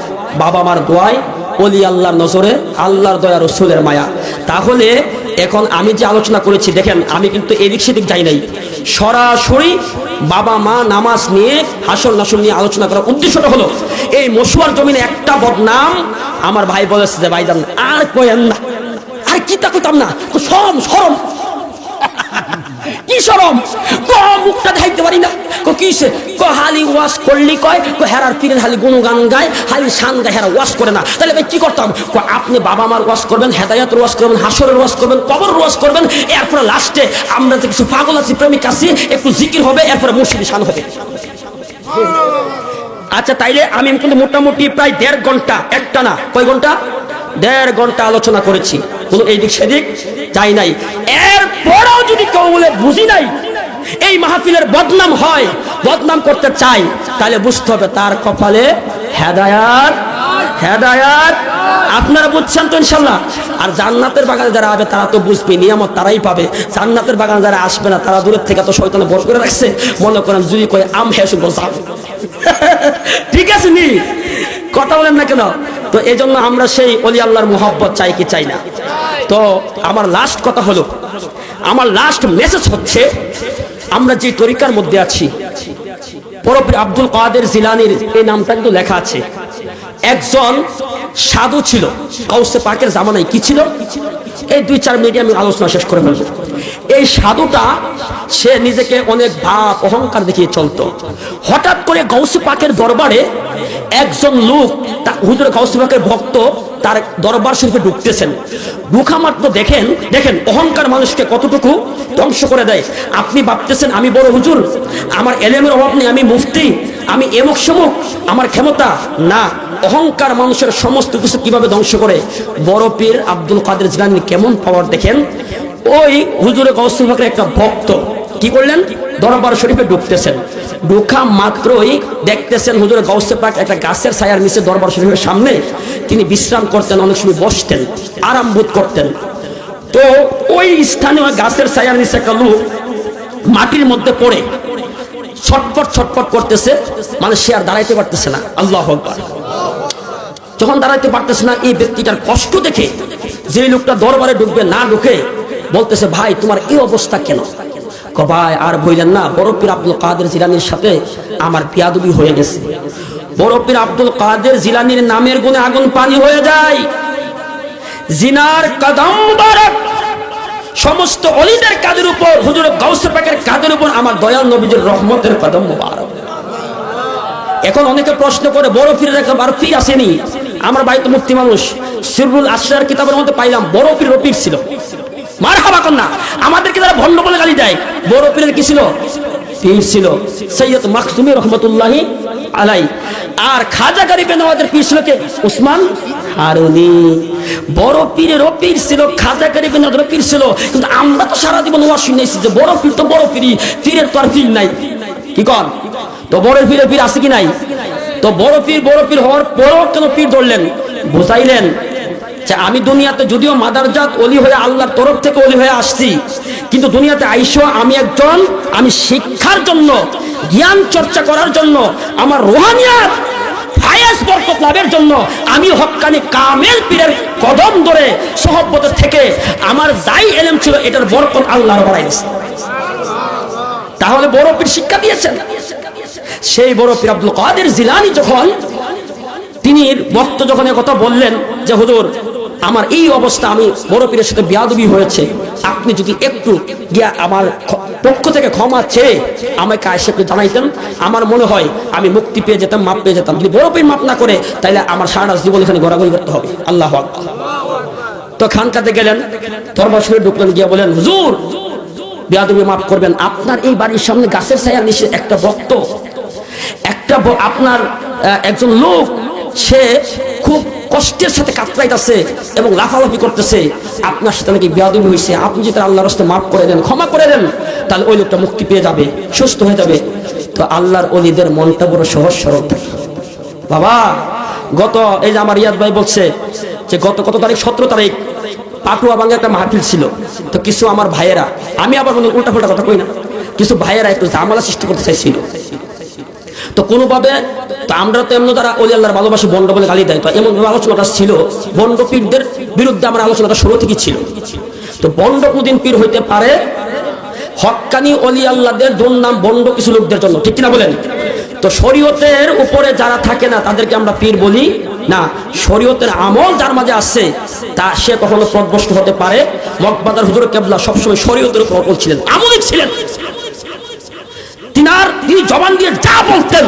বাবা মার দোয়ায়, ওলি আল্লাহর নজরে, আল্লাহর দয়া, রসুলের মায়া। তাহলে এখন আমি যে আলোচনা করেছি, দেখেন আমি কিন্তু এদিক সেদিক যাই নাই, সরাসরি বাবা মা নামাজ নিয়ে, হাসর নাসর নিয়ে আলোচনা করার উদ্দেশ্যটা হলো এই মসুয়ার জমিনে একটা বদনাম আমার ভাই বলেছে যে ভাইজান আর কয়েন না, আর কি তা কইতাম না, শরম শরম কি শরম, মুখটা দেখাইতে পারি না, কিসে হালি ওয়াশ করলি, কয় হেরার পীরের হালি গুণগান গায়, হালি শান গায়, হেরা ওয়াশ করে না। তাহলে ভাই কি করতাম? আপনি বাবা মার ওয়াশ করবেন, হেদায়াতের ওয়াশ করবেন, হাসরের ওয়াশ করবেন, কবর ওয়াশ করবেন, এরপরে লাস্টে আমরা যে কিছু পাগল আছি, প্রেমিক আছি, একটু জিকির হবে, এরপরে মুর্শিদি শান হবে। আচ্ছা, তাইলে আমি কিন্তু মোটামুটি প্রায় 1.5 ঘন্টা, একটা না, কয় ঘন্টা? 1.5 ঘন্টা আলোচনা করেছি, কোনো এই দিক সেদিক যাই নাই। এরপরেও যদি কেউ বলে বুঝি নাই, এই মাহফিলের বদনাম হয়, বদনাম করতে চাই, তাহলে বুঝতে হবে তার কপালে হেদায়াত, হেদায়াত। আপনারা বুঝছেন তো ইনশাল্লাহ? আর জান্নাতের বাগানে যারা আসবে তারা তো বুঝবে, নিয়ামত তারাই পাবে। জান্নাতের বাগানে যারা আসবে না, তারা দূরের থেকে তো শয়তানে বড় করে রাখছে, মনে করেন যদি কয় আম হেসু বলছাম। ঠিক আছে নি, কথা বলেন না কেন? তো এই জন্য আমরা সেই ওলি আল্লাহর মুহাব্বত চাই কি চাই না? তো আমার লাস্ট কথা হলো, আমার লাস্ট মেসেজ হচ্ছে, আমরা যে তরিকার মধ্যে আছি, পরপর আব্দুল কাদের জিলানীর এই নামটা কিন্তু লেখা আছে। একজন সাধু ছিল গাউসে পাকের জামানায়। কি ছিল? এই 2-4 মিনিটে আমি আলোচনা শেষ করে ফেলবো। এই সাধুটা সে নিজেকে অনেক ভাব অহংকার দেখিয়ে চলতো। হঠাৎ করে গাউসে পাকের দরবারে একজন লোক, হুজুর গাউসে পাকের ভক্ত, তার দরবার শরীফে ঢুকতেছেন। ঢুকা মাত্র দেখেন অহংকার মানুষকে কতটুকু ধ্বংস করে দেয়। আপনি ভাবতেছেন আমি বড় হুজুর, আমার এলেমের অভাব নেই, আমি মুফতি, আমি এমুক সমুক, আমার ক্ষমতা না। অহংকার মানুষের সমস্ত কিছু কিভাবে ধ্বংস করে। বড় পীর আব্দুল কাদের জিলানী কেমন পাওয়ার দেখেন। ওই হুজুরে গাউসে পাকের একটা ভক্ত কি করলেন, দরবার শরীফে ঢুকতেছেন, ঢোকা মাত্রই দেখতেছেন হুজুর গাউসে পাক একটা গাছের ছায়ার নিচে দরবার শরীফের সামনে তিনি বিশ্রাম করতেন, অনেক সময় বসতেন, আরাম বোধ করতেন। তো ওই স্থানীয় গাছের ছায়ার নিচে একটা লোক মাটির মধ্যে পড়ে ছটফট ছটফট করতেছে, মানে সে আর দাঁড়াইতে পারতেছে না। আল্লাহু আকবার। যখন দাঁড়াইতে পারতেছে না, এই ব্যক্তিটার কষ্ট দেখে যে লোকটা দরবারে ঢুকবে না ঢুকে বলতেছে, ভাই তোমার এই অবস্থা কেন? ভাই আর বললেন না, বড় পীর আব্দুল কাদের জিলানীর সাথে আমার বিয়াদবি হয়ে গেছে। বড় পীর আব্দুল কাদের জিলানীর নামের গুণে আগুন পানি হয়ে যায়। জিনার কদম মুবারক সমস্ত ওলিদের কাদের উপর, হুজুর গাউসে পাকের কাদের উপর আমার দয়াল নবীজির রহমতের কদম মুবারক। এখন অনেকে প্রশ্ন করে, বড় পীরের একবার পীর আসেনি? আমার ভাই তো মুফতি মানুষ, সিররুল আসরার কিতাবের মধ্যে পাইলাম বড় পীর পীর ছিল। মারহাবা কন্যা। আমাদেরকে যারা ভণ্ড বলে গালি দেয়, বড় পীরের কি ছিল? পীর ছিল সৈয়দ মাকসুমী রহমতুল্লাহি আলাই। আর খাজা গরিবে নওয়াজের পীর ছিল কে? উসমান হারুনি। বড় পীরের পীর ছিল, খাজা গরিবে নওয়াজের পীর ছিল। কিন্তু আমরা তো সারা জীবন ওয়াজ শুনেছি যে বড় পীর তো বড় পীরই, পীরের তো আর পীর নাই। কি কর? তো বড় পীরের পীর আছে কি নাই? তো বড় পীর হওয়ার পরও কেন পীর ধরলেন? বুঝাইলেন যে আমি দুনিয়াতে যদিও মাদারজাত ওলি হয়ে আল্লাহর তরফ থেকে ওলি হয়ে আসছি, কিন্তু দুনিয়াতে আইসো আমি শিক্ষার জন্য, জ্ঞান চর্চা করার জন্য, আমার রুহানিয়াত ফায়েজ বরকত লাভের জন্য আমি হক্কানি কামেল পীরের কদম ধরে সোহবত থেকে আমার যাই ইলম ছিল এটার বরকত আল্লাহর বাড়াইছে। তাহলে বড় পীর শিক্ষা দিয়েছেন। সেই বড় পীর আব্দুল কাদের জিলানী যখন তিনি বক্ত যখন কথা বললেন যে হুজুর আমার এই অবস্থা, আমি বড় পীরের সাথে বেয়াদবি হয়েছে, আপনি যদি একটু গিয়া আমার পক্ষ থেকে ক্ষমা চেয়ে আমাকে আয়েশা একটু জানাইতেন, আমার মনে হয় আমি মুক্তি পেয়ে যেতাম, মাপ পেয়ে যেতাম। যদি বড় পীর মাপ না করে তাহলে আমার সারা জীবন এখানে ঘোরাঘুরি করতে হবে। আল্লাহু আকবার। তো খানকাতে গেলেন, দরবার শরীফে ঢুকলেন, গিয়া বলেন, হুজুর বেয়াদবি মাফ করবেন, আপনার এই বাড়ির সামনে গাছের ছায়ার নিচে একটা ভক্ত, আপনার একজন লোক, সে খুব কষ্টের সাথে কাতরাইতেছে এবং লাফালাফি করতেছে, আপনার সাথে নাকি বেয়াদবি হয়েছে, আপনি যদি আল্লাহর রাস্তায় মাফ করে দেন, ক্ষমা করে দেন, তাহলে ওই লোকটা মুক্তি পেয়ে যাবে, সুস্থ হয়ে যাবে। তো আল্লাহর ওলিদের মনটা বড় সহজ সরল থাকে বাবা। গত এই যে আমার রিয়াদ ভাই বলছে যে গত কত তারিখ, 17 তারিখ পাটুয়া বাংলা একটা মাহফিল ছিল। তো কিছু আমার ভাইয়েরা, আমি আবার উল্টা পাল্টা কথা কই না, কিছু ভাইয়েরা একটু ঝামেলা সৃষ্টি করতে চাইছিল। তো কোনোভাবে, তো আমরা তো এমন যারা ওলি আল্লাহর ভালোবাসে বন্ড বলে গালি দেয়, তো এমন আলোচনাটা ছিল, বন্ড পীরদের বিরুদ্ধে আমার আলোচনাটা শুরু থেকেই ছিল। তো বন্ড কোনদিন পীর হইতে পারে? হক্কানি ওলি আল্লাহদের দুর্নাম বন্ড কিছু লোকদের জন্য, ঠিক কিনা বলেন? তো শরীয়তের উপরে যারা থাকে না তাদেরকে আমরা পীর বলি না। শরীয়তের আমল যার মাঝে আছে তা সে কখনো পথভ্রষ্ট হতে পারে। মগবাজার হুজুর কেবলা সবসময় শরীয়তের উপর অটল ছিলেন, আমলিক ছিলেন। তিনি জবান দিয়ে যা বলতেন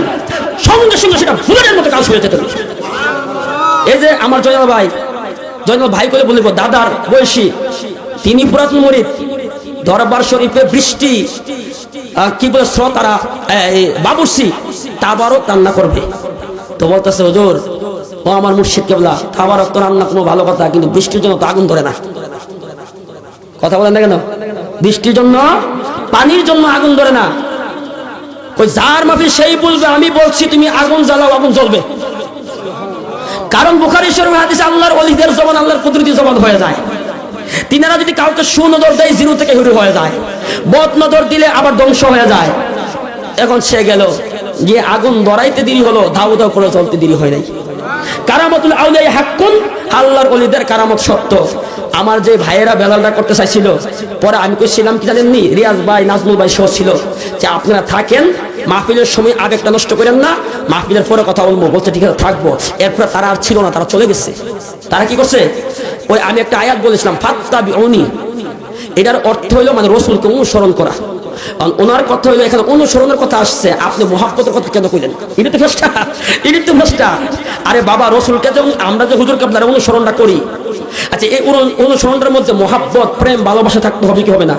সঙ্গে সঙ্গে সেটা ফুলের মতো কাজ হয়ে যেত। এই যে আমার জয়নাল ভাই করে বলিব, দাদার বয়সী, তিনি পুরাতন মুরিদ, দরবার শরীফে বৃষ্টি কি বলে শ্রোতারা বাবুর্চি তাবারক রান্না করবে। তো বলতেছে, হুজুর ও আমার মুর্শিদ কেবলা, তাবারক তো রান্না কোনো ভালো কথা, কিন্তু বৃষ্টির জন্য তো আগুন ধরে না। কথা বলেন না কেন? বৃষ্টির জন্য, পানির জন্য আগুন ধরে না। ওই যার মাফি সেই বলবে, আমি বলছি তুমি আগুন জ্বালাও, আগুন জ্বলবে। কারণ বুখারী শরীফের হাদিসে আল্লাহর ওলিদের জবান আল্লাহর কুদরতি জবান হয়ে যায়। তিনারা যদি কাউকে সুনজর দেয়, জিরো থেকে হিরো হয়ে যায়, বদ নজর দিলে আবার ধ্বংস হয়ে যায়। এখন সে গেল, গিয়ে আগুন ধরাইতে দেরি হলো, ধাউ ধাউ করে চলতে দেরি হয় নাই। কারামতুল আউলিয়া হাক্কুন, আল্লাহর ওলিদের কারামত সত্য। আমার যে ভাইয়েরা বেলালটা করতে চাইছিল, পরে আমি কইছিলাম কি জানেননি, রিয়াজ ভাই, নাজমুল ভাই সহ ছিল, যে আপনারা থাকেন, মাহফিলের সময় আবেগটা নষ্ট করেন না, মাহফিলের পরে কথা বলবো। বলছে ঠিক আছে থাকবো। এরপর তারা আর ছিল না, তারা চলে গেছে। তারা কি করছে? ওই আমি একটা আয়াত বলেছিলাম, ফাত্তাবিউনি, এটার অর্থ হইলো মানে রাসূলকে অনুসরণ করা। ওনার কথা হইলো এখানে অনুসরণের কথা আসছে, আপনি মুহাব্বতের কথা কেন কইলেন? এটা তো ফেসটা। আরে বাবা, রাসূলকে যেমন আমরা যে হুজুর কেবলার অনুসরণটা করি, আচ্ছা এই অনুসরণের মধ্যে মুহাব্বত, প্রেম, ভালোবাসা থাকতে হবে কি হবে না?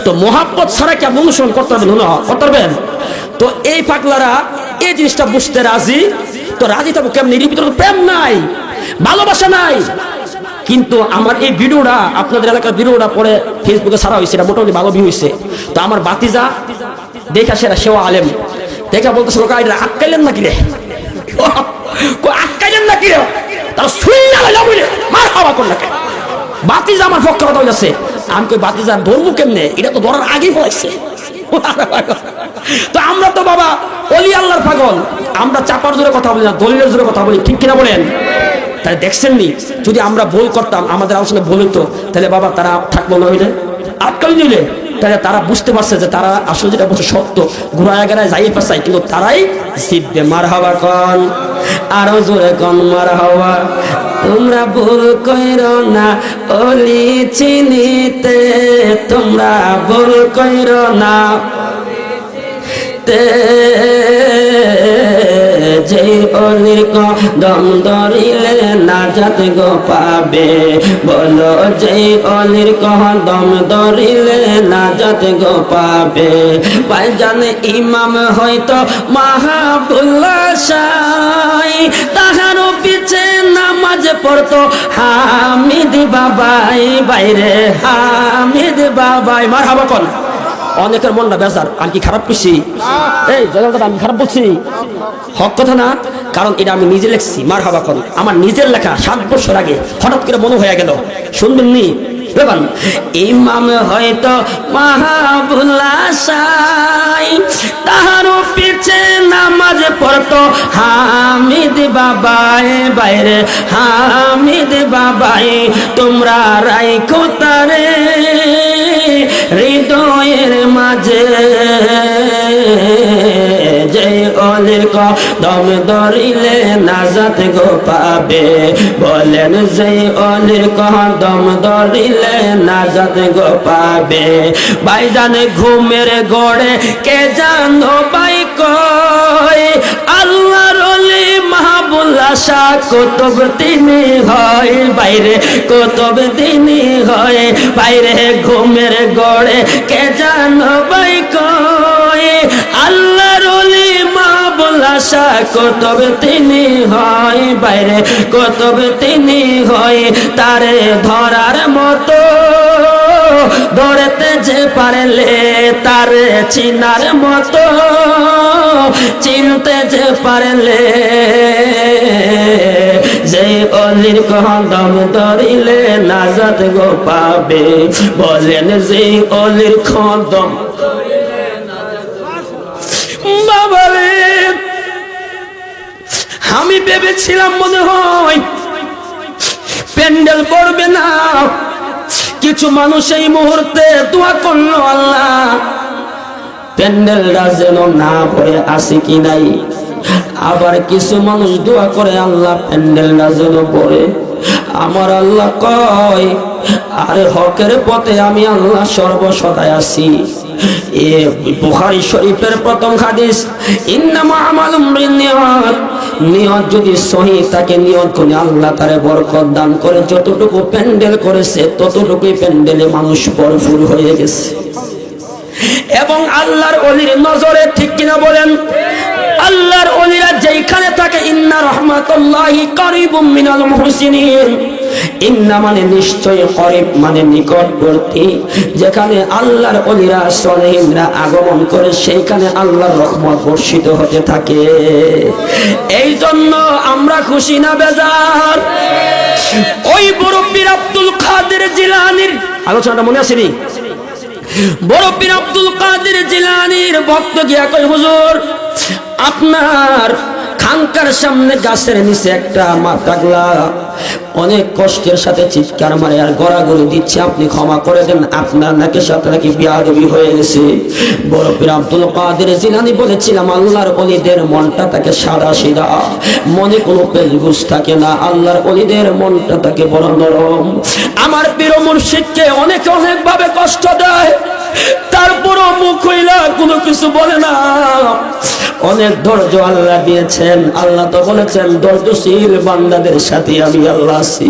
তো মুহাব্বত ছাড়া কি আপনি অনুসরণ করতে পারবেন? করতে পারবেন? তো এই পাগলারা এই জিনিসটা বুঝতে রাজি। তো রাজি থাকবো কেমনি? এর ভিতরে প্রেম নাই, ভালোবাসা নাই। কিন্তু আমার এই ভিডিওটা আপনাদের এলাকার ভিডিওটা পরে ফেসবুকে ছাড়া হয়েছে, এটা মোটামুটি ভালো ভিউ হয়েছে। তো আমার বাতিজা দেখা সেও আলেম দেখা বলতেছে এটা আটকাইলেন নাকি রে, আটকাইলেন নাকি রে, তারা শুনলে মার খাওয়া কোন নাকি বাতিজা আমার পক্ষে কথা হয়েছে। আমি কই বাতিজা ধরবো কেমনে, এটা তো ধরার আগেই বলেছে। তো আমরা তো বাবা অলি আল্লাহর পাগল, আমরা চাপার জোরে কথা বলি না, দলিলের জোরে কথা বলি, ঠিক কিনা বলেন? তাই দেখছেন নি, যদি আমরা ভুল করতাম, আমাদের আলোচনা ভুল হইতো, তাহলে বাবা তারা থাকবো না হইলে আটকালি নিলে, তাহলে তারা বুঝতে পারছে যে তারা আসলে যেটা বলছে সত্য, ঘুরায় গেড়ায় যাই পারছে, কিন্তু তারাই জিতবে। মার হাওয়া কন, আরো জোরে কন মার হাওয়া। তোমরা ভুল কইরো না অলি চিনিতে, তোমরা ভুল কইরো না যে অলির কদম ধরিলে নাজাত গো পাবে, বলো যে অলির কদম ধরিলে নাজাত গো পাবে। ভাইজান ইমাম হয়তো মাহবুল্লাহ শাহ, তাহারও পিছে নামাজ পড়তো হামিদ বাবাই, বাইরে হামিদ বাবাই। মারহাবা কোন। অনেকের মনটা বেজার, আমি কি খারাপ করছি? এই জয়গাল আমি খারাপ বলছি? হক কথা না, কারণ এটা আমি নিজে লিখছি। মারহাবা কোন আমার নিজের লেখা, 7 বছর আগে হঠাৎ করে মনে হয়ে গেল, শুনবেন নি? ইমাম হয়তো মাহবুল্লাহ শাহ, তাহারও পিছে নামাজ পড়তো হামিদ বাবাই, বাইরে হামিদ বাবাই। তোমরা রাইখো তারে হৃদয়ের মাঝে, যে অলির কদম ধরিলে নাজাত গো পাবে, বলেন যে অলির কদম ধরিলে নাজাত গো পাবে। ভাইজান ঘুমের গড়ে কে জানো ভাই কয়, আল্লাহর ওলি মাহবুল্লাহ শাহ কুতুব তিনি হয়, বাইরে কুতুব তিনি হয়, বাইরে ঘুমের গড়ে কে জানো ভাই কয়, আল্লাহর ওলি মাহবুল্লাহ শাহ কুতুব তিনি হয়, বাইরে কুতুব তিনি হয়। তারে ধরার মতো ধরতে যে পারলে, তারে চিনার মতো চিনতে যে পারলে, যে অলির কদম ধরিলে নাজাত গো পাবে, বলেন যে অলির কদম। বাবারে আমি ভেবেছিলাম মনে হয় প্যান্ডেল পড়বে না, কিছু মানুষ এই মুহূর্তে দোয়া করলো আল্লাহ প্যান্ডেলটা যেন না পড়ে আসে কি নাই। আবার কিছু মানুষ দোয়া করে আল্লাহ প্যান্ডেলটা যেন পড়ে। আমার আল্লাহ কয়, আরে হকের পথে আমি আল্লাহ সর্বসদায় আছি। এ বুখারী শরীফের প্রথম হাদিস, ইন্নামা আমালুম বিন্নিয়াত। নিয়ত যদি সহি থাকে, নিয়ত করে আল্লাহ তারে বরকত দান করে। যতটুকু প্যান্ডেল করেছে ততটুকুই প্যান্ডেলে মানুষ ভরপুর হয়ে গেছে। এবং আল্লাহর ওলির নজরে, ঠিক কিনা বলেন? আল্লাহর ওলিরা যেখানে থাকে, ইন্না রাহমাতুল্লাহি কারিবুম মিনাল মুহসিনিন। ইন্না মানে নিশ্চয়, করিব মানে নিকটবর্তী। যেখানে আল্লাহর ওলিরা সলিহিনরা আগমন করে, সেইখানে আল্লাহর রহমত বর্ষিত হতে থাকে। এই জন্য আমরা খুশি না বেজার? ওই বড় পীর আব্দুল কাদের জিলানীর আলোচনাটা মনে আছে নি? বড় পীর আব্দুল কাদের জিলানীর ভক্ত গিয়া কই, হুজুর আপনার খানকার সামনে গাছের নিচে একটা মা পাগলা অনেক কষ্টের সাথে চিৎকার মারে আর গড়াগড়ি দিচ্ছে, আপনি ক্ষমা করে দেন, আপনার নাকি সাথে নাকি বিয়াদবি হয়ে গেছে। বড় পীর আব্দুল কাদের জিলানী বলেছিলাম, আল্লাহর ওলিদের মনটা তাকে সাদা সিধা, মনে কোনো পেজগুজ থাকে না। আল্লাহর ওলিদের মনটা তাকে বড় নরম। আমার পীর মুর্শিদকে অনেকে অনেক ভাবে কষ্ট দেয়, তারপরও মুখ হইলা কোনো কিছু বলে না। অনেক ধৈর্য আল্লাহ দিয়েছেন। আল্লাহ তো বলেছেন, ধৈর্যশীল বান্দাদের সাথে আমি আল্লাহ আছি।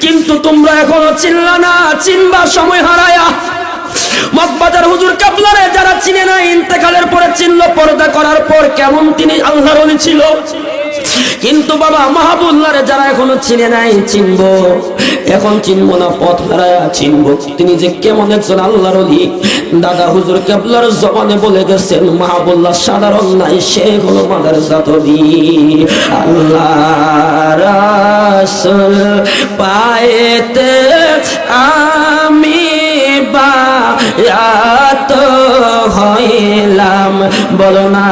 কিন্তু তোমরা এখনো চিনলা না, চিনবা সময় হারায়া। মগবাজার হুজুর কাবলারে যারা চিনে না, ইন্তেকালের পরে চিনলো, পর্দা করার পর কেমন তিনি আল্লাহর ওলি ছিল। কিন্তু বাবা মাহবুবুল্লাহরে যারা এখনো চিনে নাই চিনবো, এখন চিনবো না, পথ হারায়া চিনবো তিনি যে কেমন একজন আল্লাহর ওলি। দাদা হুজুর কেবলার জবানে বলে গেছেন মাহবুবুল্লাহ সাধারণ নাই, সে হলো মাদ্রাসাত ওলি। আল্লাহ রাসূল পায়েতে আমি বায়াত হইলাম, বলো না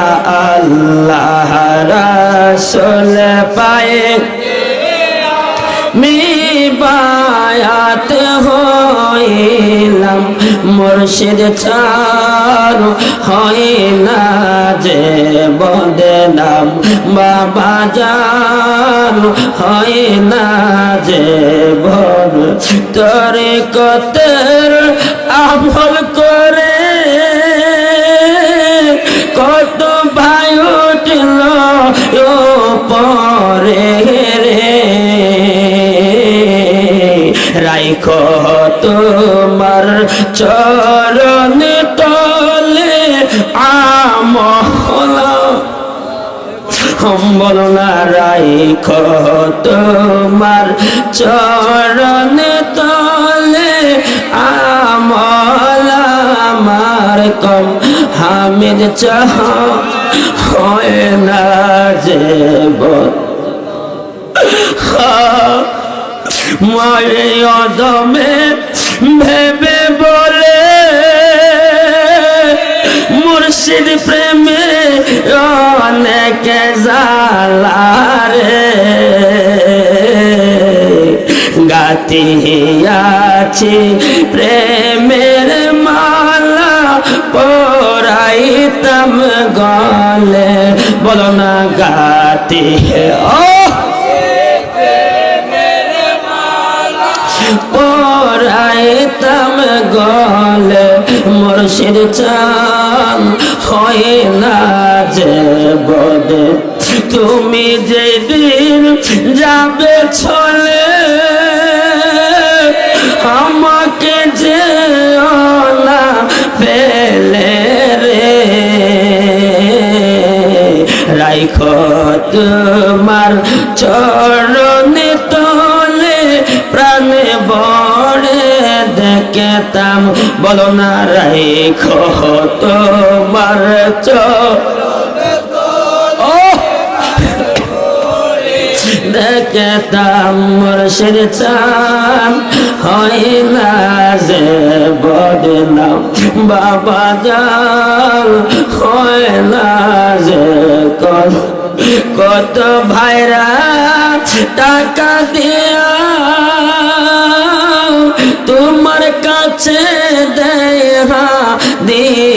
আল্লাহ রাসূল পায়ে আমি বায়াত হইলাম, মুর্শিদ ছাড়ো হয় না যে বদনাম, বাবা জান হয় না যে বদ, তরিকতের আমল করে কত ভাই উঠল পরে রে, রাইখো তোমার চরণ তলে আমল, বলো না রাইখো তোমার চরণ তলে আমল, আমার কম হামিদ চাহ হয় না যে মারে অদমে ভেবে বলে মুর্শিদ প্রেমে অনেক জালারে, গাতিয়াছি প্রেমের মালা পরাইতাম গলে, বলো না গাতি পরাইতাম গলে, মুর্শিদ চান হয় না যে বদে, তুমি যেদিন যাবে চলে আমাকে যে না ফেলে রে, রাইখো তোমার চরণে তলে প্রাণে বড়ে দেখতাম, বলো না রাইখো তোমার চরণে দেখতাম, মুর্শিদ চান হয় না যে বদনাম, বাবা জান হয় না যে কত ভাইরা টাকা দিয়া তোমার কাছে দেয়া দিয়ে